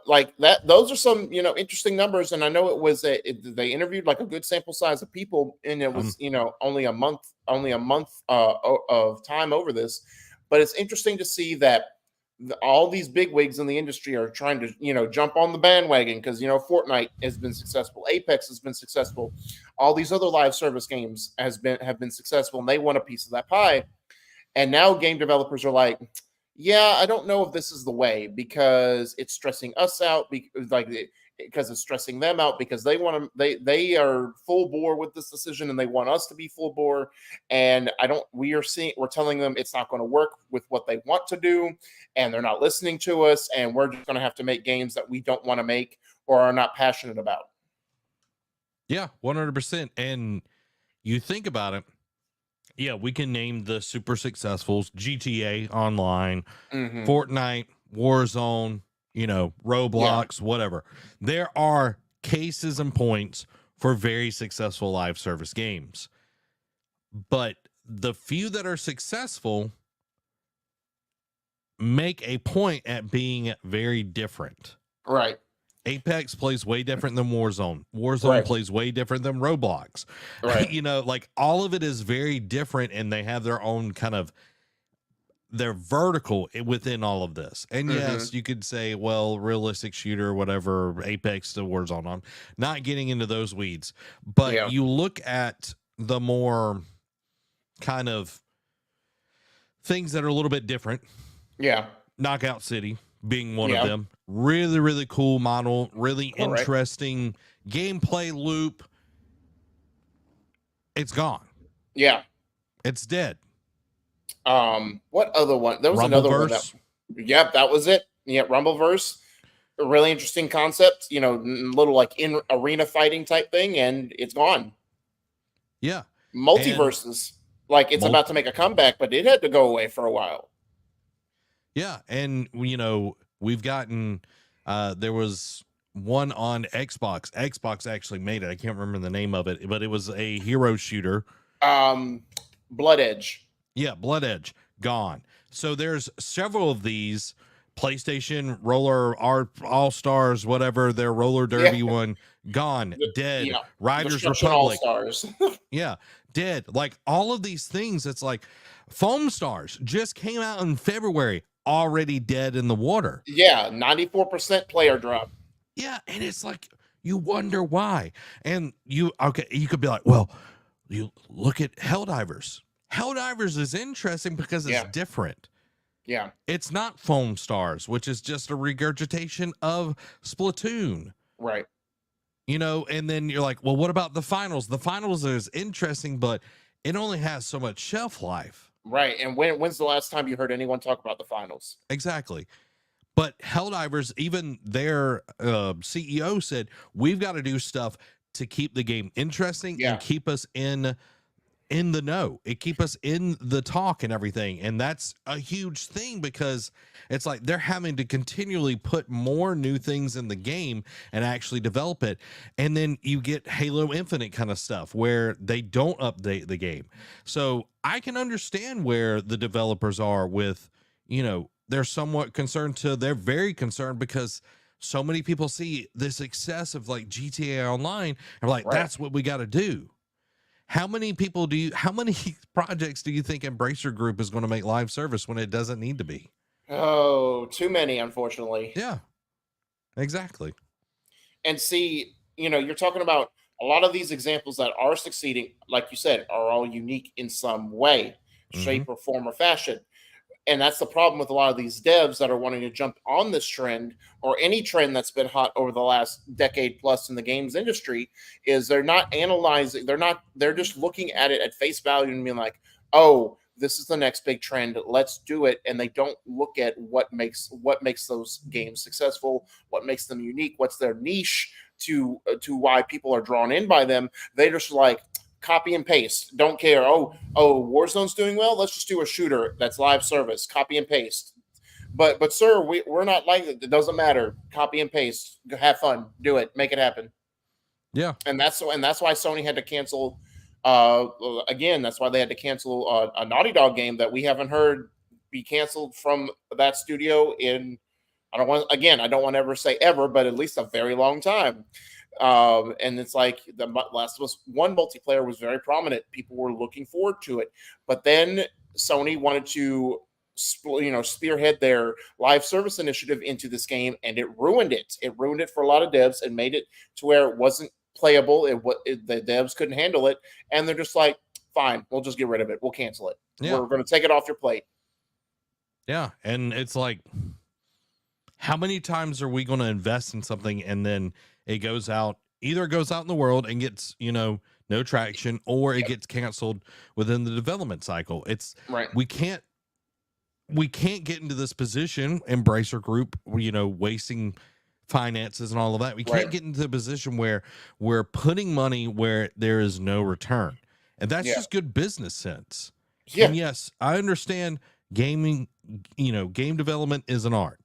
Speaker 2: like that, those are some interesting numbers, and I know it was they interviewed like a good sample size of people, and it was only a month of time over this. But it's interesting to see that all these big wigs in the industry are trying to, jump on the bandwagon because, Fortnite has been successful, Apex has been successful, all these other live service games have been successful, and they want a piece of that pie. And now game developers are like, yeah, I don't know if this is the way because it's stressing us out, because it's stressing them out because they are full bore with this decision and they want us to be full bore. And we're telling them it's not going to work with what they want to do, and they're not listening to us, and we're just going to have to make games that we don't want to make or are not passionate about.
Speaker 1: Yeah, 100%. And you think about it. Yeah, we can name the super successfuls: GTA Online,
Speaker 2: Mm-hmm.
Speaker 1: Fortnite, Warzone, Roblox, whatever. There are cases and points for very successful live service games. But the few that are successful make a point at being very different.
Speaker 2: Right.
Speaker 1: Apex plays way different than Warzone. Warzone
Speaker 2: Right.
Speaker 1: plays way different than Roblox.
Speaker 2: Right.
Speaker 1: Like all of it is very different, and they have their own kind of their vertical within all of this. And yes, you could say, well, realistic shooter, whatever, Apex to Warzone. I'm not getting into those weeds, but you look at the more kind of things that are a little bit different.
Speaker 2: Yeah.
Speaker 1: Knockout City being one of them. Really, really cool model, really interesting gameplay loop. It's gone.
Speaker 2: Yeah.
Speaker 1: It's dead.
Speaker 2: What other one? There was another one. That was it. Yeah, Rumbleverse. A really interesting concept, little like in arena fighting type thing, and it's gone.
Speaker 1: Yeah.
Speaker 2: Multiverses. Like it's about to make a comeback, but it had to go away for a while.
Speaker 1: Yeah, and we've gotten there was one on Xbox. Xbox actually made it. I can't remember the name of it, but it was a hero shooter.
Speaker 2: Blood Edge.
Speaker 1: Yeah, Blood Edge, gone. So there's several of these. PlayStation Roller All Stars, whatever, their roller derby one, gone, dead. Riders Republic,
Speaker 2: All-Stars.
Speaker 1: yeah, dead. Like all of these things, it's like Foam Stars just came out in February, already dead in the water.
Speaker 2: Yeah, 94% player drop.
Speaker 1: Yeah, and it's like you wonder why. And you could be like, well, you look at Helldivers. Helldivers is interesting because it's different.
Speaker 2: Yeah.
Speaker 1: It's not Foam Stars, which is just a regurgitation of Splatoon.
Speaker 2: Right.
Speaker 1: And then you're like, well, what about the finals? The finals is interesting, but it only has so much shelf life.
Speaker 2: Right. And when's the last time you heard anyone talk about the finals?
Speaker 1: Exactly. But Helldivers, even their CEO said, we've got to do stuff to keep the game interesting and keep us in the know. It keep us in the talk and everything. And that's a huge thing because it's like they're having to continually put more new things in the game and actually develop it. And then you get Halo Infinite kind of stuff where they don't update the game. So I can understand where the developers are with, they're somewhat concerned they're very concerned because so many people see the success of like GTA Online and like, that's what we got to do. How many projects do you think Embracer Group is going to make live service when it doesn't need to be?
Speaker 2: Oh, too many, unfortunately.
Speaker 1: Yeah, exactly.
Speaker 2: And see, you're talking about a lot of these examples that are succeeding, like you said, are all unique in some way, shape, or form, or fashion. And that's the problem with a lot of these devs that are wanting to jump on this trend or any trend that's been hot over the last decade plus in the games industry is they're not analyzing. They're just looking at it at face value and being like, oh, this is the next big trend. Let's do it. And they don't look at what makes those games successful, what makes them unique, what's their niche to why people are drawn in by them. They just like, copy and paste. Don't care. Oh, Warzone's doing well. Let's just do a shooter that's live service. Copy and paste. But sir, we're not like that. It doesn't matter. Copy and paste. Have fun. Do it. Make it happen.
Speaker 1: Yeah.
Speaker 2: And that's why Sony had to cancel. Again, that's why they had to cancel a Naughty Dog game that we haven't heard be canceled from that studio in. I don't want to ever say ever, but at least a very long time. And it's like the Last of Us 1 multiplayer was very prominent. People were looking forward to it, but then Sony wanted to spearhead their live service initiative into this game, and it ruined it. It ruined it for a lot of devs and made it to where it wasn't playable. The devs couldn't handle it, and they're just like, fine, we'll just get rid of it. We'll cancel it.
Speaker 1: Yeah.
Speaker 2: We're going to take it off your plate.
Speaker 1: Yeah, and it's like, how many times are we going to invest in something and then it goes out, either it goes out in the world and gets, no traction, or it gets canceled within the development cycle. It's
Speaker 2: right.
Speaker 1: We can't get into this position, Embracer Group, wasting finances and all of that. We can't get into the position where we're putting money where there is no return. And that's just good business sense. Yeah. And yes, I understand gaming, game development is an art.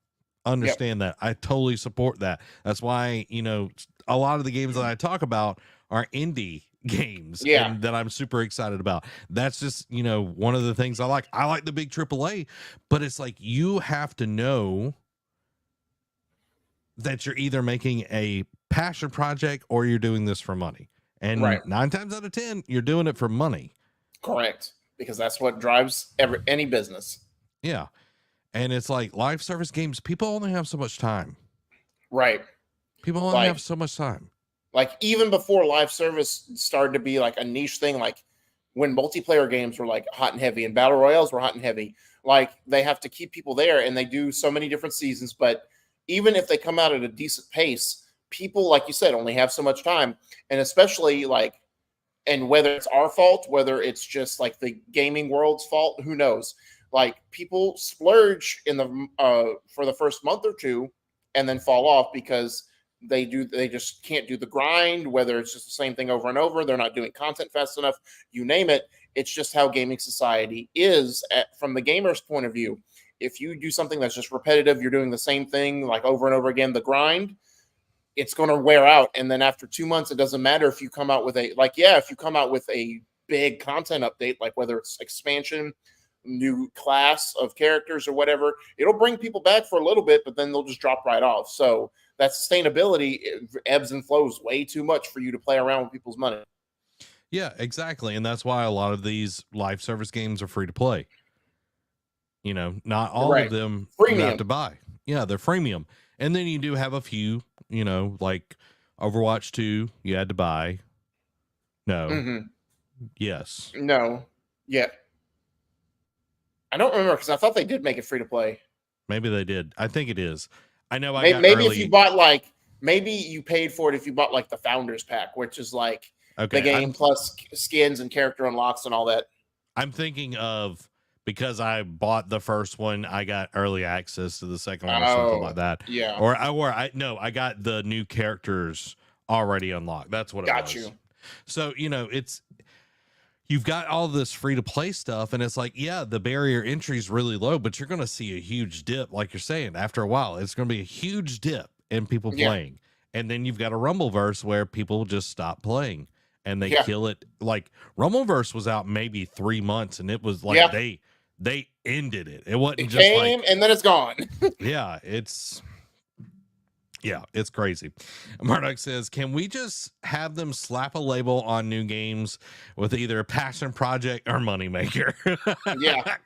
Speaker 1: Understand that. I totally support that. That's why, a lot of the games that I talk about are indie games and that I'm super excited about. That's just, one of the things I like. I like the big AAA, but it's like, you have to know that you're either making a passion project or you're doing this for money. And 9 times out of 10, you're doing it for money.
Speaker 2: Correct. Because that's what drives any business.
Speaker 1: Yeah. And it's like live service games, people only have so much time.
Speaker 2: Right.
Speaker 1: People only have so much time.
Speaker 2: Like, even before live service started to be like a niche thing, like when multiplayer games were like hot and heavy and battle royales were hot and heavy, like they have to keep people there and they do so many different seasons. But even if they come out at a decent pace, people, like you said, only have so much time. And especially and whether it's our fault, whether it's just like the gaming world's fault, who knows? Like, people splurge for the first month or two and then fall off because they just can't do the grind, whether it's just the same thing over and over. They're not doing content fast enough, you name it. It's just how gaming society is from the gamer's point of view. If you do something that's just repetitive, you're doing the same thing like over and over again, the grind, it's going to wear out. And then after 2 months, it doesn't matter if you come out with if you come out with a big content update, like whether it's expansion, new class of characters or whatever, it'll bring people back for a little bit, but then they'll just drop right off. So that sustainability ebbs and flows way too much for you to play around with people's money.
Speaker 1: Yeah, exactly. And that's why a lot of these live service games are free to play. Not all of them you have to buy. Yeah, they're freemium. And then you do have a few, like Overwatch 2, you had to buy. No. Mm-hmm. Yes.
Speaker 2: No. Yeah. I don't remember because I thought they did make it free to play.
Speaker 1: Maybe they did. I think it is. I know.
Speaker 2: Maybe if you bought maybe you paid for it if you bought like the Founders Pack, which is like the game plus skins and character unlocks and all that.
Speaker 1: I'm thinking of, because I bought the first one, I got early access to the second one or something like that.
Speaker 2: Yeah.
Speaker 1: I got the new characters already unlocked. That's what it was. Got you. So, you've got all this free to play stuff, and it's like, the barrier entry is really low, but you're going to see a huge dip. Like you're saying, after a while, it's going to be a huge dip in people playing. And then you've got a Rumbleverse where people just stop playing and they kill it. Like, Rumbleverse was out maybe 3 months, and it was like they ended it. It wasn't just
Speaker 2: came and then it's gone.
Speaker 1: It's crazy. Murdoch says, can we just have them slap a label on new games with either a passion project or moneymaker?
Speaker 2: Yeah.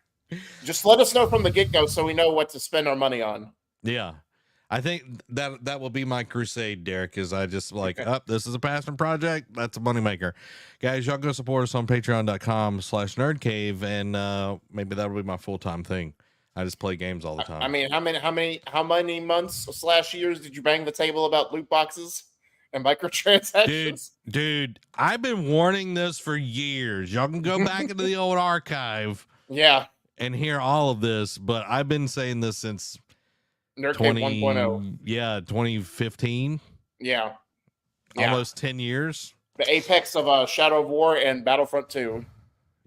Speaker 2: Just let us know from the get-go so we know what to spend our money on.
Speaker 1: Yeah. I think that will be my crusade, Derek, is I just this is a passion project. That's a moneymaker. Guys, y'all go support us on patreon.com/nerdcave, and maybe that'll be my full-time thing. I just play games all the time.
Speaker 2: I mean, how many months / years did you bang the table about loot boxes and microtransactions?
Speaker 1: Dude, I've been warning this for years. Y'all can go back into the old archive.
Speaker 2: Yeah.
Speaker 1: And hear all of this, but I've been saying this since
Speaker 2: NerdCave 1.0.
Speaker 1: Yeah, 2015.
Speaker 2: Yeah.
Speaker 1: Almost 10 years.
Speaker 2: The apex of Shadow of War and Battlefront 2.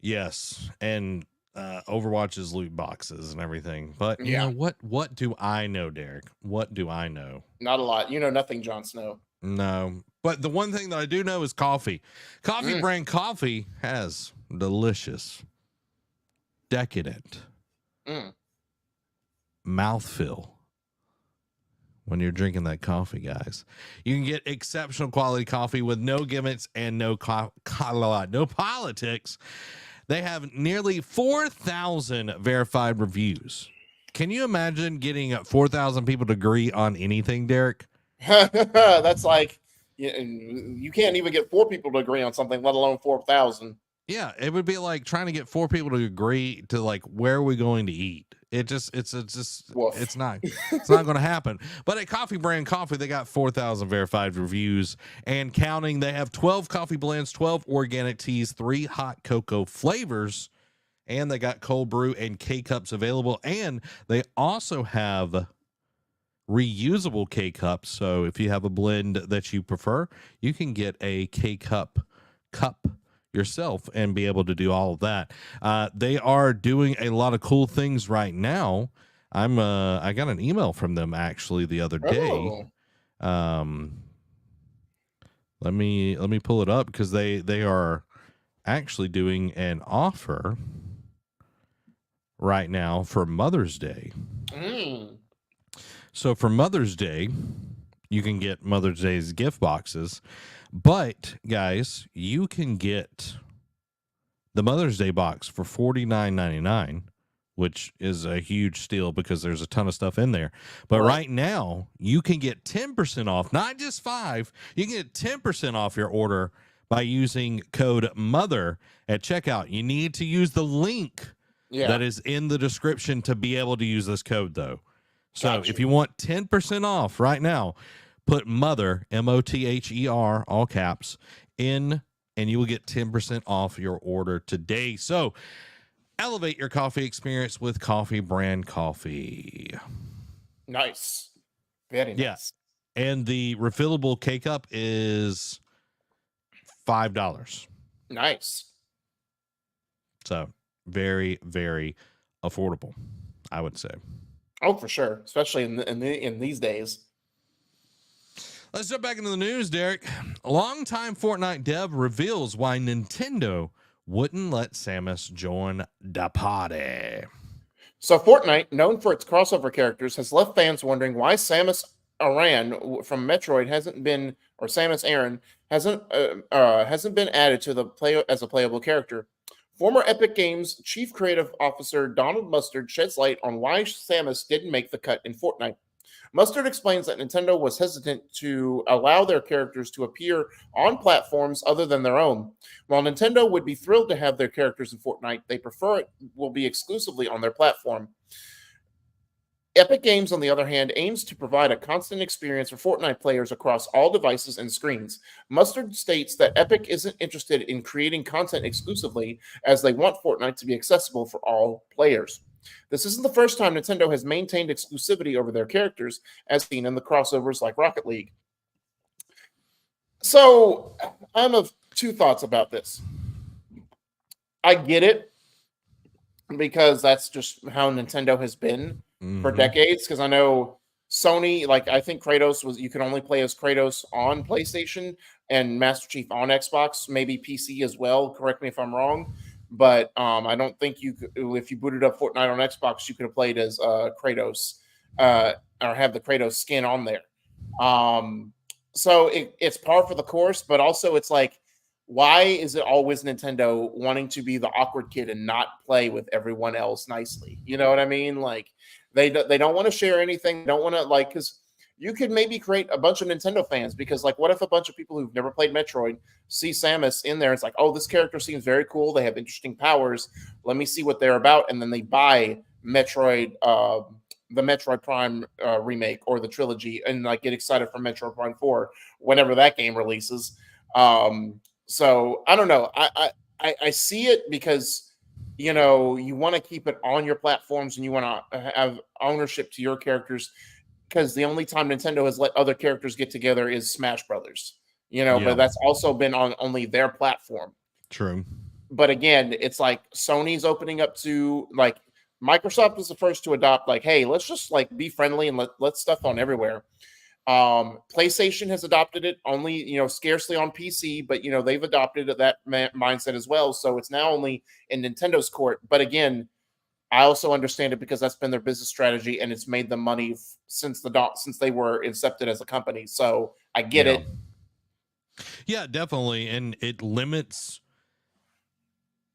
Speaker 1: Yes, and Overwatch's loot boxes and everything. But you know what do I know, Derek? What do I know?
Speaker 2: Not a lot. You know nothing, Jon Snow.
Speaker 1: No. But the one thing that I do know is coffee. Coffee brand coffee has delicious, decadent mouthfeel when you're drinking that coffee, guys. You can get exceptional quality coffee with no gimmicks and no politics. They have nearly 4,000 verified reviews. Can you imagine getting 4,000 people to agree on anything, Derek?
Speaker 2: That's like you can't even get 4 people to agree on something, let alone 4,000.
Speaker 1: Yeah, it would be like trying to get 4 people to agree to like where are we going to eat.
Speaker 2: Woof.
Speaker 1: It's not going to happen. But at Coffee Brand Coffee, they got 4,000 verified reviews and counting. They have 12 coffee blends, 12 organic teas, 3 hot cocoa flavors, and they got cold brew and K cups available. And they also have reusable K cups. So if you have a blend that you prefer, you can get a K cup yourself and be able to do all of that. They are doing a lot of cool things right now. I got an email from them actually the other day. Let me pull it up because they are actually doing an offer right now for Mother's Day. So for Mother's Day, you can get Mother's Day's gift boxes. But, guys, you can get the Mother's Day box for $49.99, which is a huge steal because there's a ton of stuff in there. But right now, you can get 10% off, not just 5. You can get 10% off your order by using code MOTHER at checkout. You need to use the link that is in the description to be able to use this code, though. So if you want 10% off right now, put MOTHER, MOTHER, all caps, in, and you will get 10% off your order today. So elevate your coffee experience with Coffee Brand Coffee.
Speaker 2: Nice. Very nice.
Speaker 1: Yeah. And the refillable K-Cup is $5.
Speaker 2: Nice.
Speaker 1: So very, very affordable, I would say.
Speaker 2: Oh, for sure. Especially in these days.
Speaker 1: Let's jump back into the news, Derek. A longtime Fortnite dev reveals why Nintendo wouldn't let Samus join the party.
Speaker 2: So Fortnite, known for its crossover characters, has left fans wondering why Samus Aran from Metroid Samus Aran hasn't been added to the play as a playable character. Former Epic Games Chief Creative Officer Donald Mustard sheds light on why Samus didn't make the cut in Fortnite. Mustard explains that Nintendo was hesitant to allow their characters to appear on platforms other than their own. While Nintendo would be thrilled to have their characters in Fortnite, they prefer it will be exclusively on their platform. Epic Games, on the other hand, aims to provide a constant experience for Fortnite players across all devices and screens. Mustard states that Epic isn't interested in creating content exclusively, as they want Fortnite to be accessible for all players. This isn't the first time Nintendo has maintained exclusivity over their characters, as seen in the crossovers like Rocket League. So, I'm of 2 thoughts about this. I get it, because that's just how Nintendo has been for decades. Because I know Sony, like I think you can only play as Kratos on PlayStation and Master Chief on Xbox, maybe PC as well. Correct me if I'm wrong. But I don't think if you booted up Fortnite on Xbox, you could have played as Kratos or have the Kratos skin on there. So it's par for the course, but also it's like, why is it always Nintendo wanting to be the awkward kid and not play with everyone else nicely? You know what I mean? Like they don't want to share anything. They don't want to because you could maybe create a bunch of Nintendo fans, because like what if a bunch of people who've never played Metroid see Samus in there? It's like, oh, this character seems very cool. They have interesting powers. Let me see what they're about. And then they buy Metroid, the Metroid Prime remake or the trilogy, and like get excited for Metroid Prime 4 whenever that game releases. So I don't know. I see it because, you want to keep it on your platforms and you want to have ownership to your characters, because the only time Nintendo has let other characters get together is Smash Brothers, but that's also been on only their platform.
Speaker 1: True.
Speaker 2: But again, it's like Sony's opening up to like Microsoft was the first to adopt like, hey, let's just like be friendly and let stuff on everywhere. PlayStation has adopted it only, scarcely on PC, but they've adopted that mindset as well. So it's now only in Nintendo's court. But again, I also understand it because that's been their business strategy, and it's made them money since they were incepted as a company. So I get it.
Speaker 1: Yeah, definitely, and it limits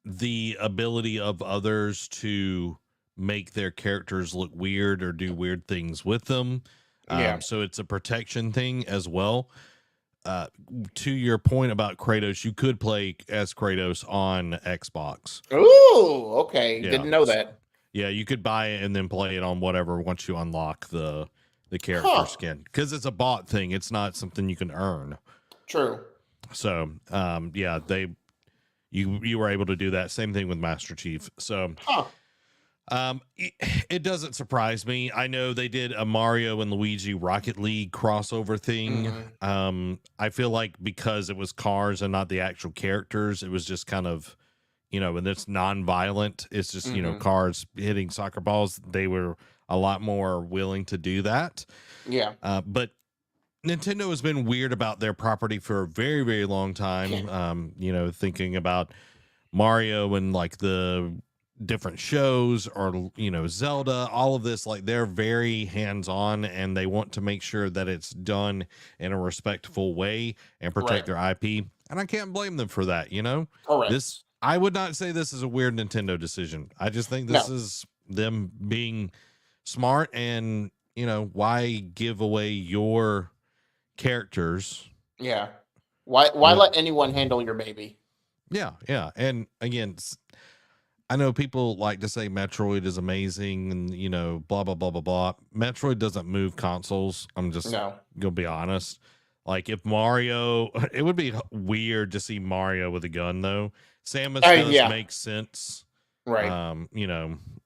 Speaker 1: the ability of others to make their characters look weird or do weird things with them.
Speaker 2: Yeah.
Speaker 1: So it's a protection thing as well. Uh, to your point about Kratos, you could play as Kratos on Xbox.
Speaker 2: Ooh, okay.
Speaker 1: Yeah.
Speaker 2: Didn't know that.
Speaker 1: Yeah, you could buy it and then play it on whatever once you unlock the character
Speaker 2: Huh.
Speaker 1: skin, because it's a bought thing. It's not something you can earn.
Speaker 2: True.
Speaker 1: So, yeah, you were able to do that. Same thing with Master Chief. So,
Speaker 2: Huh.
Speaker 1: it doesn't surprise me. I know they did a Mario and Luigi Rocket League crossover thing. I feel like because it was cars and not the actual characters, it was just kind of, and it's non-violent. It's just, cars hitting soccer balls. They were a lot more willing to do that.
Speaker 2: Yeah.
Speaker 1: But Nintendo has been weird about their property for a very, very long time. Thinking about Mario and like the different shows, or Zelda, all of this, like they're very hands-on and they want to make sure that it's done in a respectful way and protect their IP, and I can't blame them for that.
Speaker 2: Correct.
Speaker 1: I would not say this is a weird Nintendo decision. I just think this is them being smart, and why give away your characters?
Speaker 2: Yeah. Why let anyone handle your baby?
Speaker 1: Yeah, and again, I know people like to say Metroid is amazing and, blah, blah, blah, blah, blah. Metroid doesn't move consoles. I'm just going to be honest. Like if Mario, it would be weird to see Mario with a gun though. Samus does make sense.
Speaker 2: Right.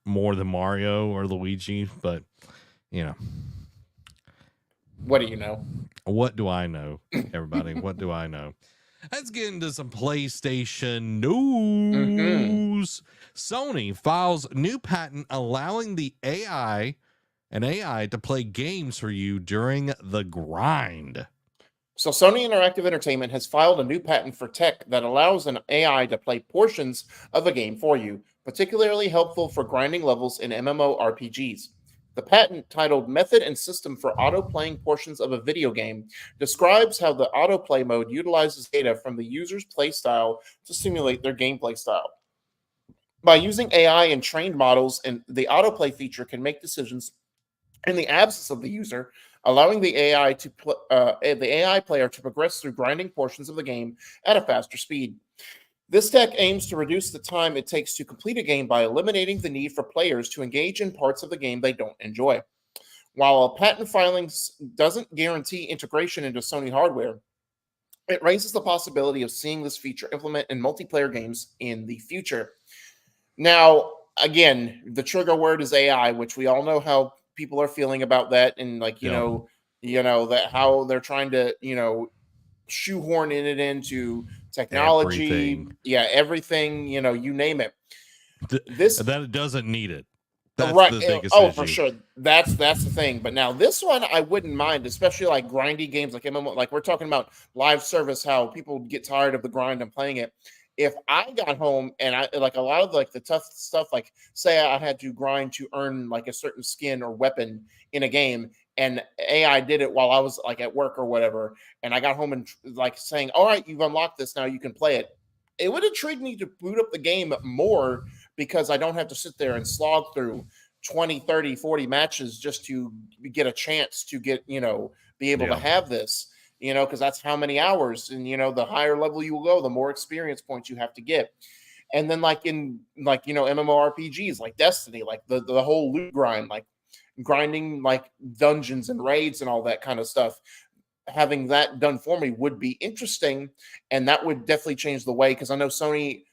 Speaker 1: More than Mario or Luigi, but
Speaker 2: what do you know?
Speaker 1: What do I know, everybody? What do I know? Let's get into some PlayStation news. Sony files new patent allowing the AI to play games for you during the grind.
Speaker 2: So Sony Interactive Entertainment has filed a new patent for tech that allows an AI to play portions of a game for you, particularly helpful for grinding levels in MMORPGs. The patent, titled Method and System for Auto-Playing Portions of a Video Game, describes how the autoplay mode utilizes data from the user's playstyle to simulate their gameplay style. By using AI and trained models, and the autoplay feature can make decisions in the absence of the user, allowing the AI player to progress through grinding portions of the game at a faster speed. This tech aims to reduce the time it takes to complete a game by eliminating the need for players to engage in parts of the game they don't enjoy. While a patent filing doesn't guarantee integration into Sony hardware, it raises the possibility of seeing this feature implemented in multiplayer games in the future. Now, again, the trigger word is AI, which we all know how people are feeling about that, and that how they're trying to shoehorn it into technology, everything, you name it.
Speaker 1: That it doesn't need it. That's
Speaker 2: right.
Speaker 1: The biggest
Speaker 2: issue. For
Speaker 1: sure.
Speaker 2: That's the thing. But now this one I wouldn't mind, especially like grindy games like MMO, like we're talking about live service, how people get tired of the grind and playing it. If I got home and I like a lot of like the tough stuff, like say I had to grind to earn like a certain skin or weapon in a game, and AI did it while I was like at work or whatever, and I got home and like saying, all right, you've unlocked this, now you can play it. It would intrigue me to boot up the game more, because I don't have to sit there and slog through 20, 30, 40 matches just to get a chance to get, be able to have this. Because that's how many hours, and the higher level you will go, the more experience points you have to get. And then like in MMORPGs like Destiny, like the whole loot grind, like grinding like dungeons and raids and all that kind of stuff, having that done for me would be interesting, and that would definitely change the way, because I know Sony,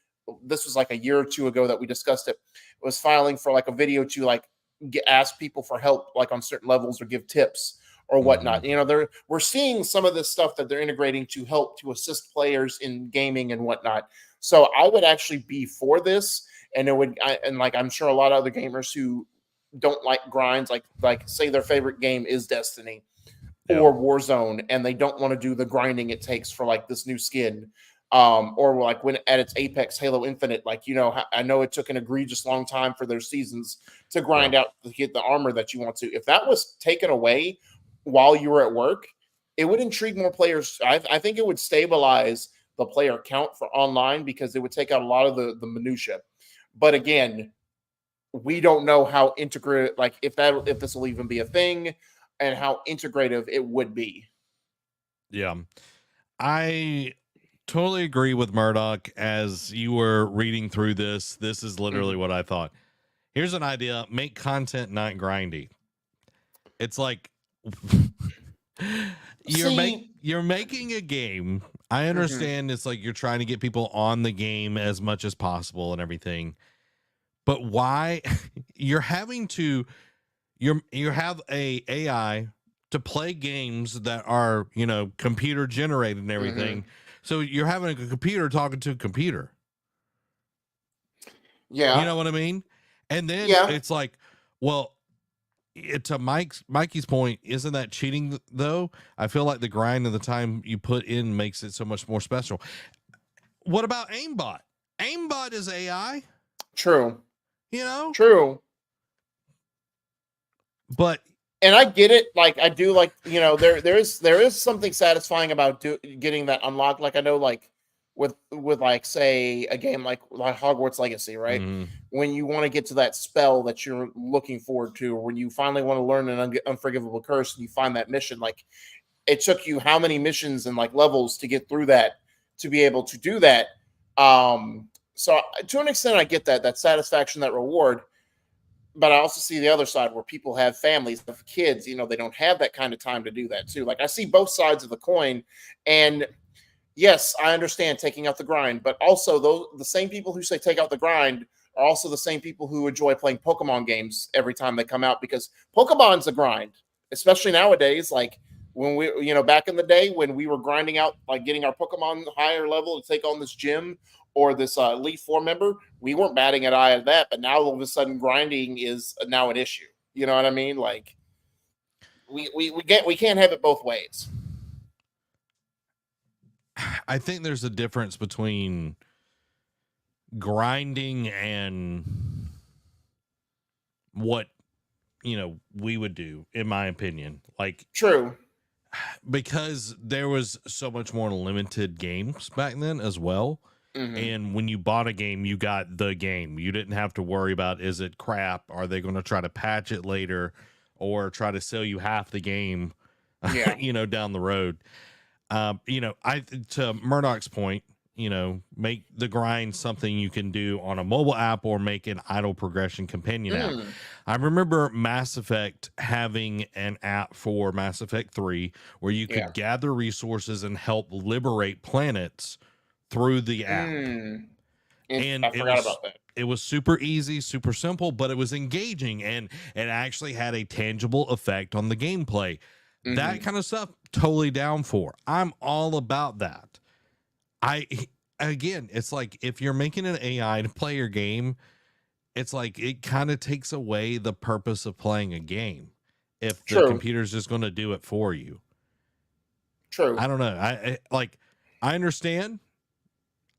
Speaker 2: this was like a year or two ago that we discussed it, was filing for like a video to like ask people for help like on certain levels or give tips or whatnot. We're seeing some of this stuff that they're integrating to help to assist players in gaming and whatnot. So I would actually be for this, and I'm sure a lot of other gamers who don't like grinds, like say their favorite game is Destiny or Warzone, and they don't want to do the grinding it takes for like this new skin, or like when at its apex, Halo Infinite, like I know it took an egregious long time for their seasons to grind out to get the armor that you want to. If that was taken away while you were at work, it would intrigue more players. I think it would stabilize the player count for online because it would take out a lot of the minutia. But again, we don't know how integrated, like if this will even be a thing, and how integrative it would be.
Speaker 1: Yeah, I totally agree with Murdoch. As you were reading through this is literally what I thought. Here's an idea: make content not grindy. It's like you're making a game. I understand it's like you're trying to get people on the game as much as possible and everything. But why you're having to you have a AI to play games that are, computer generated and everything. So you're having a computer talking to a computer.
Speaker 2: Yeah.
Speaker 1: You know what I mean? And then it's like, well, to Mikey's point, isn't that cheating though? I feel like the grind of the time you put in makes it so much more special. What about aimbot? Aimbot is AI.
Speaker 2: True.
Speaker 1: True. But
Speaker 2: and I get it. Like I do, like there is something satisfying about getting that unlocked. Like I know, like with like say a game like Hogwarts Legacy, right? When you want to get to that spell that you're looking forward to, or when you finally want to learn an unforgivable curse and you find that mission, like it took you how many missions and like levels to get through that to be able to do that. So to an extent, I get that satisfaction, that reward. But I also see the other side where people have families, have kids, they don't have that kind of time to do that too. Like I see both sides of the coin, and yes, I understand taking out the grind, but also the same people who say take out the grind are also the same people who enjoy playing Pokemon games every time they come out, because Pokemon's a grind, especially nowadays. Like when we, back in the day when we were grinding out, like getting our Pokemon higher level to take on this gym or this Elite Four member, we weren't batting an eye at that. But now all of a sudden, grinding is now an issue. You know what I mean? Like we can't have it both ways.
Speaker 1: I think there's a difference between grinding and what we would do, in my opinion. Like
Speaker 2: true.
Speaker 1: Because there was so much more limited games back then as well. And when you bought a game, you got the game. You didn't have to worry about, is it crap? Are they going to try to patch it later or try to sell you half the game, down the road? To Murdoch's point, make the grind something you can do on a mobile app or make an idle progression companion app. I remember Mass Effect having an app for Mass Effect 3 where you could gather resources and help liberate planets through the app. And
Speaker 2: I forgot about that.
Speaker 1: It was super easy, super simple, but it was engaging, and it actually had a tangible effect on the gameplay. That kind of stuff, totally down for. I'm all about that. Again, it's like if you're making an AI to play your game, it's like it kind of takes away the purpose of playing a game if the computer's just going to do it for you.
Speaker 2: True.
Speaker 1: I don't know. I understand.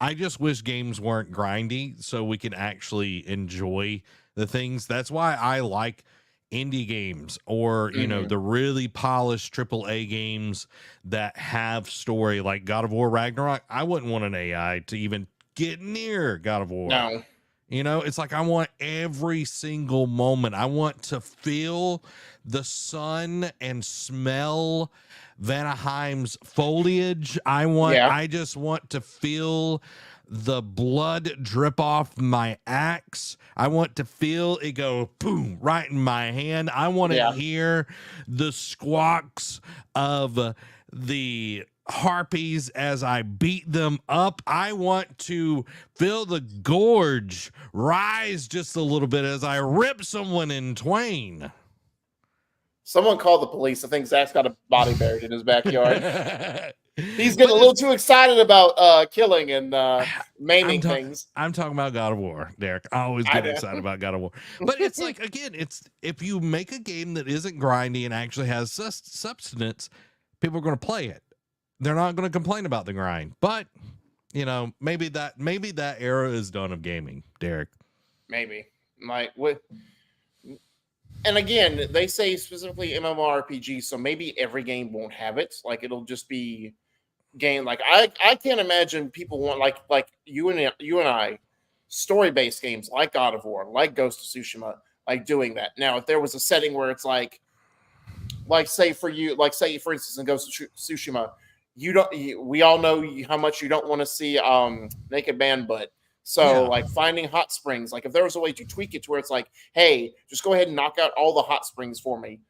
Speaker 1: I just wish games weren't grindy so we can actually enjoy the things. That's why I like indie games or, the really polished AAA games that have story, like God of War Ragnarok. I wouldn't want an AI to even get near God of War.
Speaker 2: No.
Speaker 1: It's like I want every single moment. I want to feel the sun and smell Vanaheim's foliage. I just want to feel the blood drip off my axe. I want to feel it go boom right in my hand. I want to hear the squawks of the harpies as I beat them up. I want to feel the gorge rise just a little bit as I rip someone in twain.
Speaker 2: Someone called the police. I think Zach's got a body buried in his backyard. He's getting a little too excited about killing and maiming things.
Speaker 1: I'm talking about God of War, Derek. I always get excited about God of War. But it's like, again, it's if you make a game that isn't grindy and actually has substance, people are going to play it. They're not going to complain about the grind. But, maybe that era is done of gaming, Derek.
Speaker 2: Maybe. Like what? And again, they say specifically MMORPG, so maybe every game won't have it. Like it'll just be game. Like I can't imagine people want like you and I story-based games like God of War, like Ghost of Tsushima, like doing that. Now, if there was a setting where it's like say for you, like say for instance in Ghost of Tsushima, we all know how much you don't want to see naked man butt. So
Speaker 1: Yeah,
Speaker 2: like finding hot springs, like if there was a way to tweak it to where it's like, hey, just go ahead and knock out all the hot springs for me.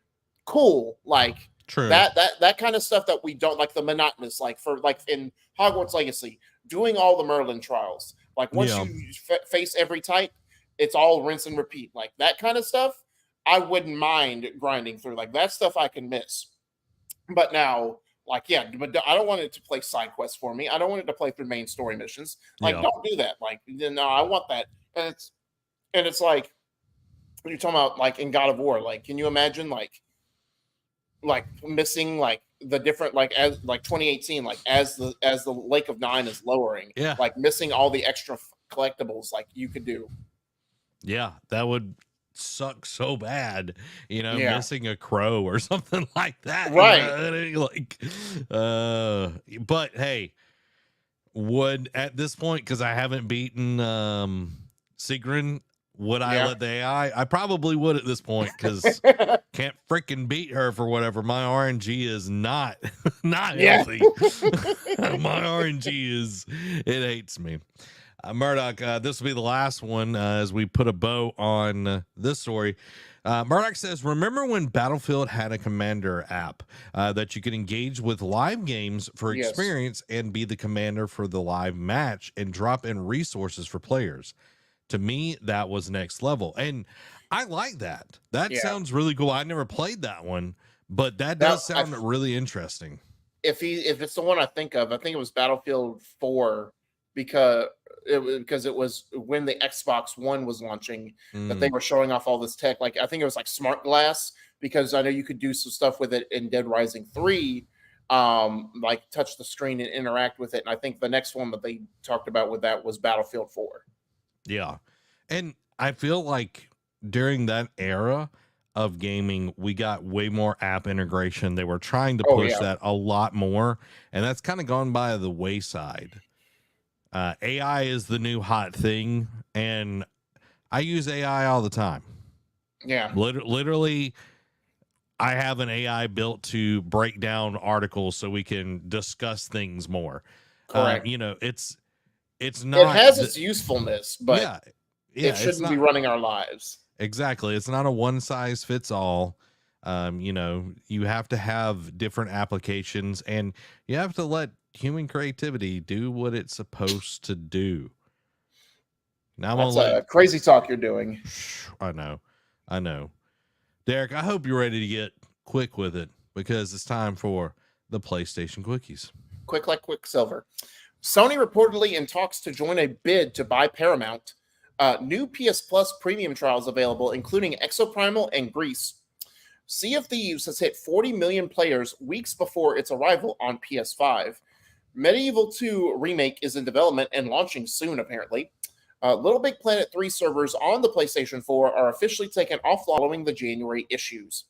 Speaker 2: Cool. Like
Speaker 1: true.
Speaker 2: that kind of stuff that we don't like, the monotonous, like for like in Hogwarts Legacy, doing all the Merlin trials. Like once
Speaker 1: Yeah,
Speaker 2: you face every type, it's all rinse and repeat. Like that kind of stuff, I wouldn't mind grinding through. Like that stuff I can miss. But now, like, yeah, but I don't want it to play side quests for me. I don't want it to play through main story missions. Like,
Speaker 1: yeah.
Speaker 2: don't do that. Like, no, I want that. And it's like when you're talking about like in God of War. Like, can you imagine like missing like the different like as like 2018 like as the Lake of Nine is lowering,
Speaker 1: Yeah.
Speaker 2: like missing all the extra collectibles like you could do.
Speaker 1: Yeah, that would suck so bad,
Speaker 2: Yeah,
Speaker 1: missing a crow or something like that,
Speaker 2: right.
Speaker 1: like, but hey, would at this point, because I haven't beaten Sigrun, would I
Speaker 2: Yeah.
Speaker 1: let the AI? I probably would at this point, because can't freaking beat her for whatever. My RNG is not not
Speaker 2: Yeah.
Speaker 1: healthy. My RNG it hates me. Murdoch, this will be the last one as we put a bow on this story. Murdoch says, remember when Battlefield had a commander app that you could engage with live games for
Speaker 2: Yes.
Speaker 1: experience and be the commander for the live match and drop in resources for players? To me, that was next level. And I like that. That
Speaker 2: Yeah.
Speaker 1: sounds really cool. I never played that one, but that
Speaker 2: That
Speaker 1: does sound really interesting.
Speaker 2: if it's the one I think of, I think it was Battlefield 4, because it was when the Xbox One was launching that they
Speaker 1: Mm,
Speaker 2: were showing off all this tech. Like I think it was like smart glass, because I know you could do some stuff with it in Dead Rising 3, like touch the screen and interact with it. And I think the next one that they talked about with that was Battlefield 4.
Speaker 1: yeah. And I feel like during that era of gaming, we got way more app integration. They were trying to
Speaker 2: Oh
Speaker 1: push
Speaker 2: yeah.
Speaker 1: that a lot more, and that's kind of gone by the wayside. AI is the new hot thing, and I use AI all the time.
Speaker 2: Yeah.
Speaker 1: Literally, I have an AI built to break down articles so we can discuss things more.
Speaker 2: Correct.
Speaker 1: It's
Speaker 2: It
Speaker 1: not
Speaker 2: has its usefulness, but
Speaker 1: yeah,
Speaker 2: it
Speaker 1: it's
Speaker 2: shouldn't be
Speaker 1: not
Speaker 2: running our lives.
Speaker 1: exactly. It's not a one size fits all. You have to have different applications, and you have to let human creativity do what it's supposed to do. Now I'm gonna
Speaker 2: That's
Speaker 1: let
Speaker 2: a crazy talk you're doing.
Speaker 1: I know. Derek, I hope you're ready to get quick with it, because it's time for the PlayStation Quickies.
Speaker 2: Quick like Quicksilver. Sony reportedly in talks to join a bid to buy Paramount. New PS Plus premium trials available, including Exoprimal and Grease. Sea of Thieves has hit 40 million players weeks before its arrival on PS5. Medieval 2 remake is in development and launching soon, apparently. Little Big Planet 3 servers on the PlayStation 4 are officially taken off following the January issues.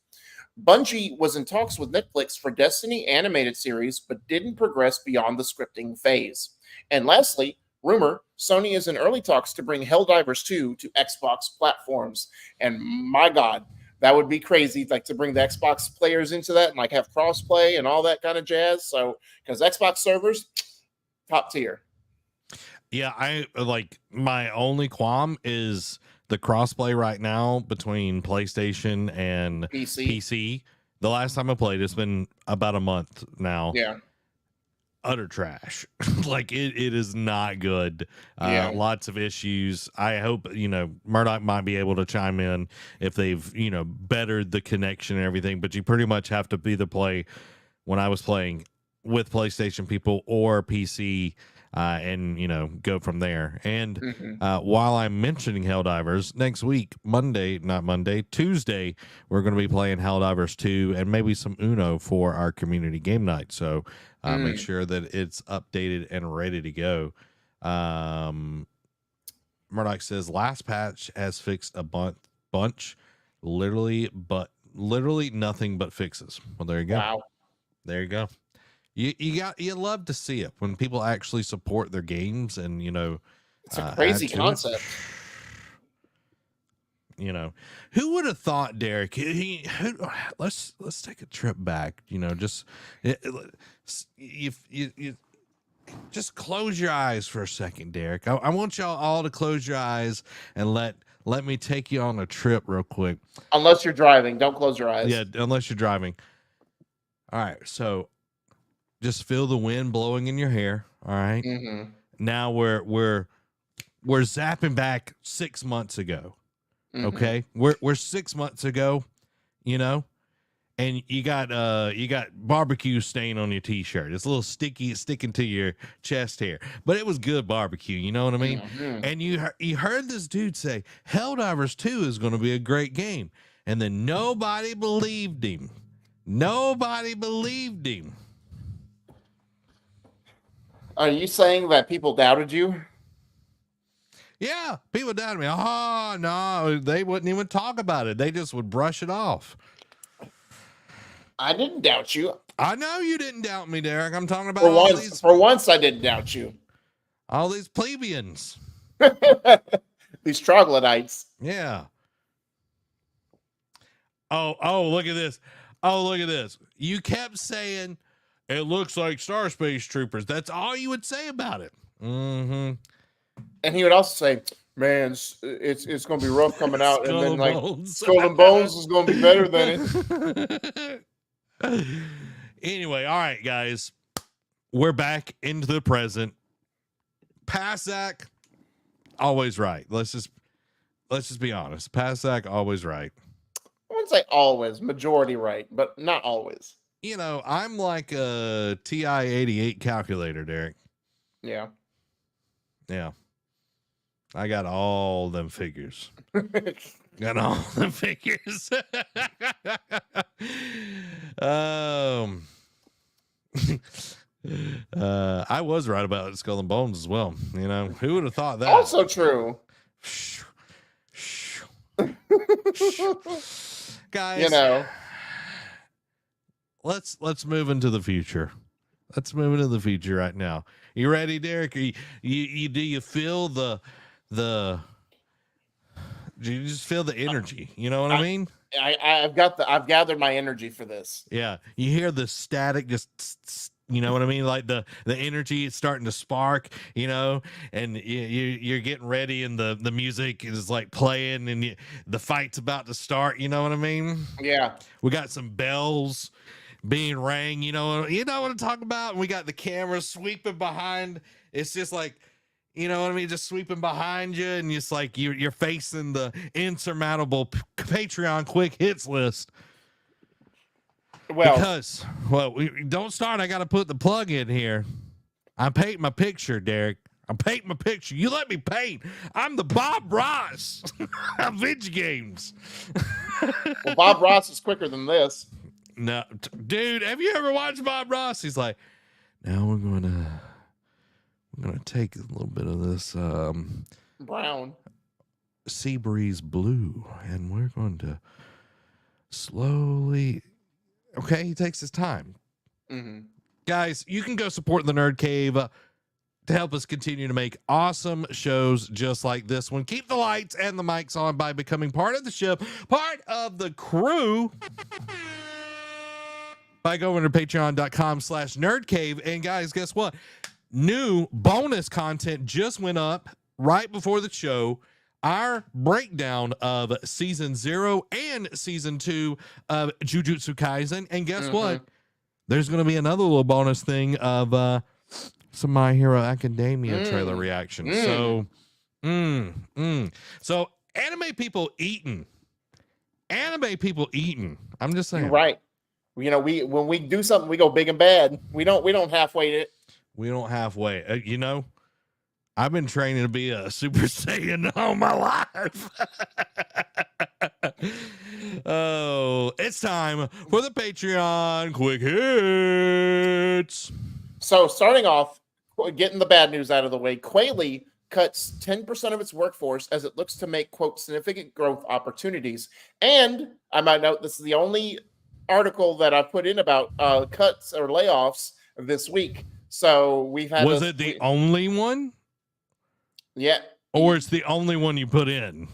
Speaker 2: Bungie was in talks with Netflix for Destiny animated series, but didn't progress beyond the scripting phase. And lastly, rumor, Sony is in early talks to bring Helldivers 2 to Xbox platforms. And my God, that would be crazy, like to bring the Xbox players into that and like have crossplay and all that kind of jazz. So, because Xbox servers, top tier.
Speaker 1: Yeah, I like, my only qualm is the crossplay right now between PlayStation and
Speaker 2: PC.
Speaker 1: PC. The last time I played, it's been about a month now.
Speaker 2: Yeah.
Speaker 1: Utter trash. Like it is not good.
Speaker 2: Yeah.
Speaker 1: Lots of issues. I hope, Murdoch might be able to chime in if they've, bettered the connection and everything, but you pretty much have to either play when I was playing with PlayStation people or PC, and go from there. And
Speaker 2: Mm-hmm.
Speaker 1: while I'm mentioning Helldivers, next week, Tuesday, we're going to be playing Helldivers 2 and maybe some Uno for our community game night. So make sure that it's updated and ready to go. Murdoch says last patch has fixed a bunch, literally nothing but fixes. Well, there you go.
Speaker 2: Wow.
Speaker 1: There you go. You love to see it when people actually support their games and
Speaker 2: It's a
Speaker 1: add
Speaker 2: crazy
Speaker 1: to it.
Speaker 2: concept.
Speaker 1: Who would have thought, Derek? Let's take a trip back. Just you just close your eyes for a second, Derek. I want y'all all to close your eyes and let me take you on a trip real quick.
Speaker 2: Unless you're driving, don't close your eyes.
Speaker 1: Yeah, unless you're driving. All right, so just feel the wind blowing in your hair. All right.
Speaker 2: Mm-hmm.
Speaker 1: Now we're zapping back 6 months ago.
Speaker 2: Mm-hmm.
Speaker 1: Okay, we're 6 months ago, and you got barbecue stain on your t-shirt. It's a little sticky, it's sticking to your chest hair, but it was good barbecue. You know what I mean?
Speaker 2: Mm-hmm.
Speaker 1: And you heard this dude say Helldivers 2 is going to be a great game, and then nobody believed him. Nobody believed him.
Speaker 2: Are you saying that people doubted you?
Speaker 1: Yeah, people doubted me. Oh no, they wouldn't even talk about it. They just would brush it off.
Speaker 2: I didn't doubt you.
Speaker 1: I know you didn't doubt me, Derek. I'm talking about
Speaker 2: For once, I didn't doubt you.
Speaker 1: All these plebeians.
Speaker 2: These troglodytes.
Speaker 1: Yeah. Oh, look at this. Oh, look at this. You kept saying it looks like Star Space Troopers. That's all you would say about it. Mm-hmm.
Speaker 2: And he would also say, man, it's going to be rough coming out.
Speaker 1: Skull
Speaker 2: and then
Speaker 1: Bones.
Speaker 2: Skull and Bones is going to be better than it.
Speaker 1: Anyway, all right, guys. We're back into the present. Pasak, always right. Let's just be honest. Pasak, always right.
Speaker 2: I wouldn't say always, majority right, but not always.
Speaker 1: I'm like a TI-88 calculator, Derek.
Speaker 2: Yeah.
Speaker 1: Yeah. I got all them figures. Got all them figures. I was right about Skull and Bones as well. Who would have thought that?
Speaker 2: Also true.
Speaker 1: Guys, let's move into the future. Let's move into the future right now. You ready, Derek? Do you feel the do you just feel the energy? You know what I mean?
Speaker 2: I've gathered my energy for this.
Speaker 1: Yeah. You hear the static just you know what I mean? Like the energy is starting to spark, and you're getting ready and the music is like playing and the fight's about to start. You know what I mean?
Speaker 2: Yeah.
Speaker 1: We got some bells being rang, you know what I'm talking about? And we got the camera sweeping behind. It's just like, you know what I mean? Just sweeping behind you. And it's like you're facing the insurmountable Patreon quick hits list. Well, we don't start. I got to put the plug in here. I'm painting my picture, Derek. I'm painting my picture. You let me paint. I'm the Bob Ross of video games.
Speaker 2: Well, Bob Ross is quicker than this.
Speaker 1: No, dude, have you ever watched Bob Ross? He's like, now we're gonna take a little bit of this
Speaker 2: brown
Speaker 1: sea breeze blue, and we're going to slowly. Okay, he takes his time.
Speaker 2: Mm-hmm.
Speaker 1: Guys, you can go support the Nerd Cave to help us continue to make awesome shows just like this one. Keep the lights and the mics on by becoming part of the ship, part of the crew. By going to patreon.com/nerdcave. And guys, guess what? New bonus content just went up right before the show. Our breakdown of season 0 and season 2 of Jujutsu Kaisen. And guess what? There's going to be another little bonus thing of some My Hero Academia trailer reaction. So, so anime people eating. I'm just saying.
Speaker 2: You're right. When we do something, we go big and bad. We don't halfway it.
Speaker 1: We don't halfway. I've been training to be a Super Saiyan all my life. Oh, it's time for the Patreon quick hits.
Speaker 2: So starting off, getting the bad news out of the way, Quayle cuts 10% of its workforce as it looks to make, quote, significant growth opportunities. And I might note this is the only article that I've put in about cuts or layoffs this week. So we've had
Speaker 1: Was it the only one?
Speaker 2: Yeah.
Speaker 1: Or it's the only one you put in?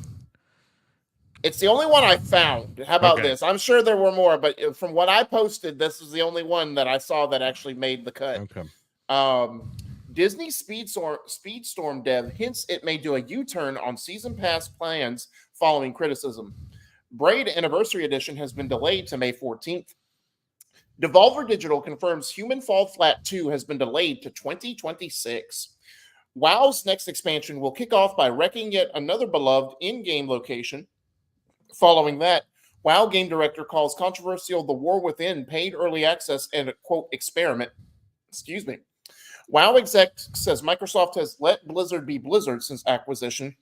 Speaker 2: It's the only one I found. How about
Speaker 1: Okay.
Speaker 2: this? I'm sure there were more, but from what I posted, this is the only one that I saw that actually made the cut.
Speaker 1: Okay.
Speaker 2: Disney Speedstorm dev hints it may do a U-turn on season pass plans following criticism. Braid Anniversary Edition has been delayed to May 14th. Devolver Digital confirms Human Fall Flat 2 has been delayed to 2026. WoW's next expansion will kick off by wrecking yet another beloved in-game location. Following that, WoW game director calls controversial The War Within paid early access and a, quote, experiment. Excuse me. WoW exec says Microsoft has let Blizzard be Blizzard since acquisition.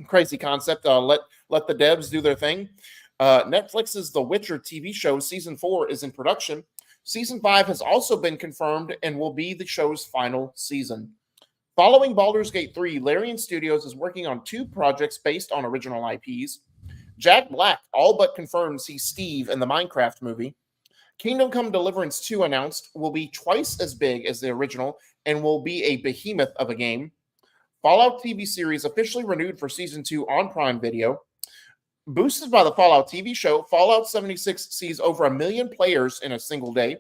Speaker 2: Crazy concept. Let the devs do their thing. Netflix's The Witcher TV show season 4 is in production. Season 5 has also been confirmed and will be the show's final season. Following Baldur's Gate 3, Larian Studios is working on 2 projects based on original IPs. Jack Black all but confirms he's Steve in the Minecraft movie. Kingdom Come Deliverance 2 announced will be twice as big as the original and will be a behemoth of a game. Fallout TV series officially renewed for Season 2 on Prime Video. Boosted by the Fallout TV show, Fallout 76 sees over 1 million players in a single day.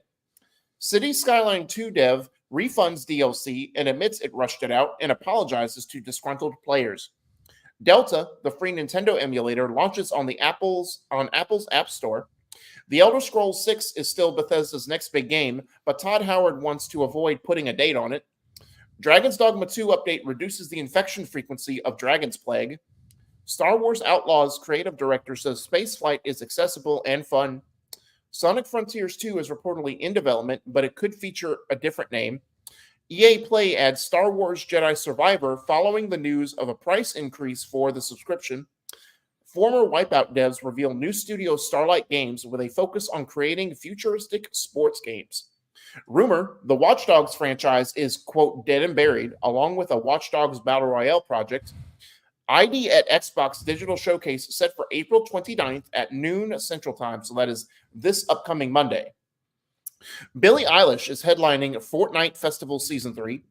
Speaker 2: Cities Skyline 2 dev refunds DLC and admits it rushed it out and apologizes to disgruntled players. Delta, the free Nintendo emulator, launches on Apple's App Store. The Elder Scrolls 6 is still Bethesda's next big game, but Todd Howard wants to avoid putting a date on it. Dragon's Dogma 2 update reduces the infection frequency of Dragon's Plague. Star Wars Outlaws creative director says spaceflight is accessible and fun. Sonic Frontiers 2 is reportedly in development, but it could feature a different name. EA Play adds Star Wars Jedi Survivor following the news of a price increase for the subscription. Former Wipeout devs reveal new studio Starlight Games with a focus on creating futuristic sports games. Rumor, the Watch Dogs franchise is, quote, dead and buried, along with a Watch Dogs Battle Royale project. ID at Xbox Digital Showcase set for April 29th at noon Central Time, so that is this upcoming Monday. Billie Eilish is headlining Fortnite Festival Season 3.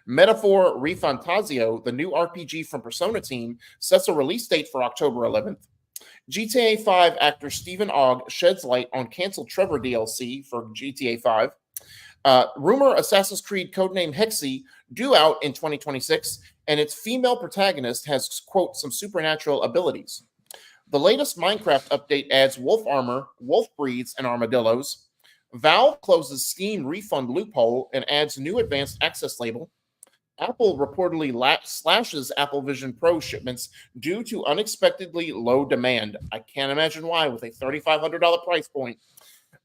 Speaker 2: Metaphor Refantasio, the new RPG from Persona team, sets a release date for October 11th. GTA 5 actor Stephen Ogg sheds light on canceled Trevor DLC for GTA 5. Rumor Assassin's Creed codename Hexy due out in 2026, and its female protagonist has, quote, some supernatural abilities. The latest Minecraft update adds wolf armor, wolf breeds, and armadillos. Valve closes Steam refund loophole and adds new advanced access label. Apple reportedly slashes Apple Vision Pro shipments due to unexpectedly low demand. I can't imagine why with a $3,500 price point.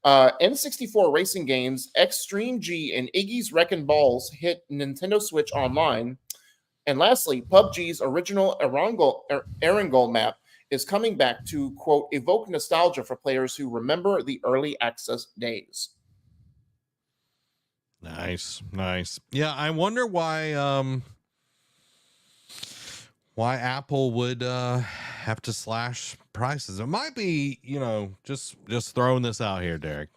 Speaker 2: N64 racing games Extreme G and Iggy's Wreckin' Balls hit Nintendo Switch Online. And lastly, PUBG's original Erangel map is coming back to, quote, evoke nostalgia for players who remember the early access days.
Speaker 1: Nice. Yeah, I wonder why Apple would have to slash prices. It might be, just throwing this out here, Derek,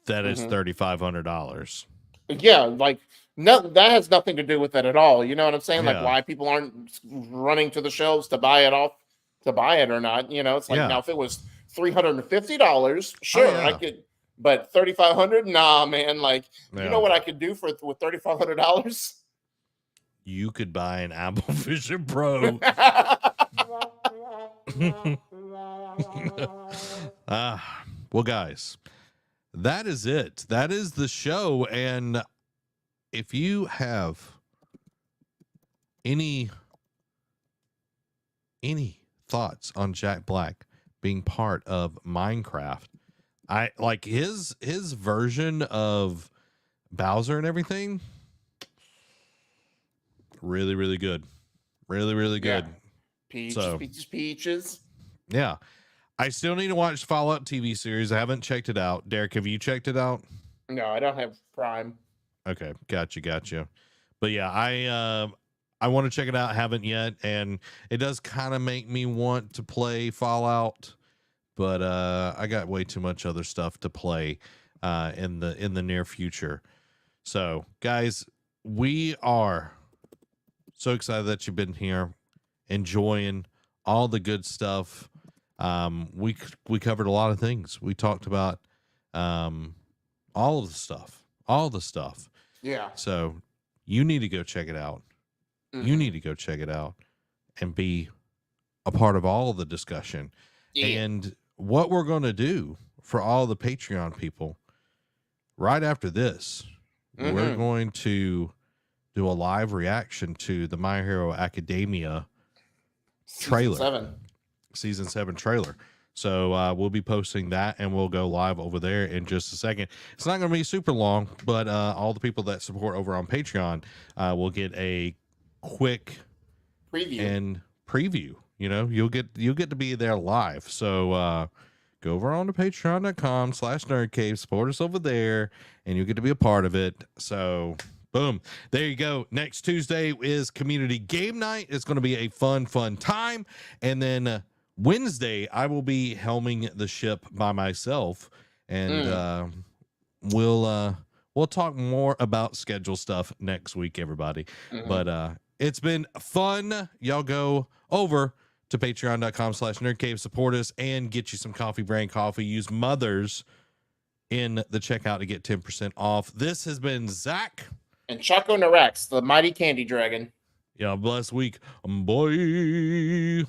Speaker 1: that it's $3,500.
Speaker 2: Yeah, like no, that has nothing to do with it at all. You know what I'm saying?
Speaker 1: Yeah.
Speaker 2: Like why people aren't running to the shelves to buy it or not. It's like now if it was $350, sure, I could. But $3,500, nah, man. Like you know what I could do with $3,500?
Speaker 1: You could buy an Apple Vision Pro. Well, guys, that is it. That is the show. And if you have any thoughts on Jack Black being part of Minecraft, I like his version of Bowser and everything. Really, really good. Really, really good.
Speaker 2: Yeah. Peaches.
Speaker 1: Yeah. I still need to watch Fallout TV series. I haven't checked it out. Derek, have you checked it out?
Speaker 2: No, I don't have Prime.
Speaker 1: Okay. Gotcha. But yeah, I want to check it out. Haven't yet. And it does kind of make me want to play Fallout, but I got way too much other stuff to play. in the near future. So, guys, we are so excited that you've been here, enjoying all the good stuff. We covered a lot of things. We talked about all of the stuff.
Speaker 2: Yeah.
Speaker 1: So you need to go check it out.
Speaker 2: Mm-hmm.
Speaker 1: You need to go check it out and be a part of all of the discussion.
Speaker 2: Yeah.
Speaker 1: And what we're going to do for all the Patreon people right after this, we're going to do a live reaction to the My Hero Academia trailer. Season 7 trailer. So we'll be posting that, and we'll go live over there in just a second. It's not going to be super long, but all the people that support over on Patreon will get a quick preview. You know, you'll get to be there live. So go over on to patreon.com/nerdcave, support us over there, and you'll get to be a part of it. So boom, there you go. Next Tuesday is community game night. It's going to be a fun time. And then Wednesday, I will be helming the ship by myself, and we'll talk more about schedule stuff next week, everybody. But it's been fun. Y'all go over to patreon.com/nerdcave, support us, and get you some Coffee Brand coffee. Use Mothers in the checkout to get 10% off. This has been Zach
Speaker 2: and Chaco Narex, the mighty candy dragon.
Speaker 1: Yeah, blessed week. Bye.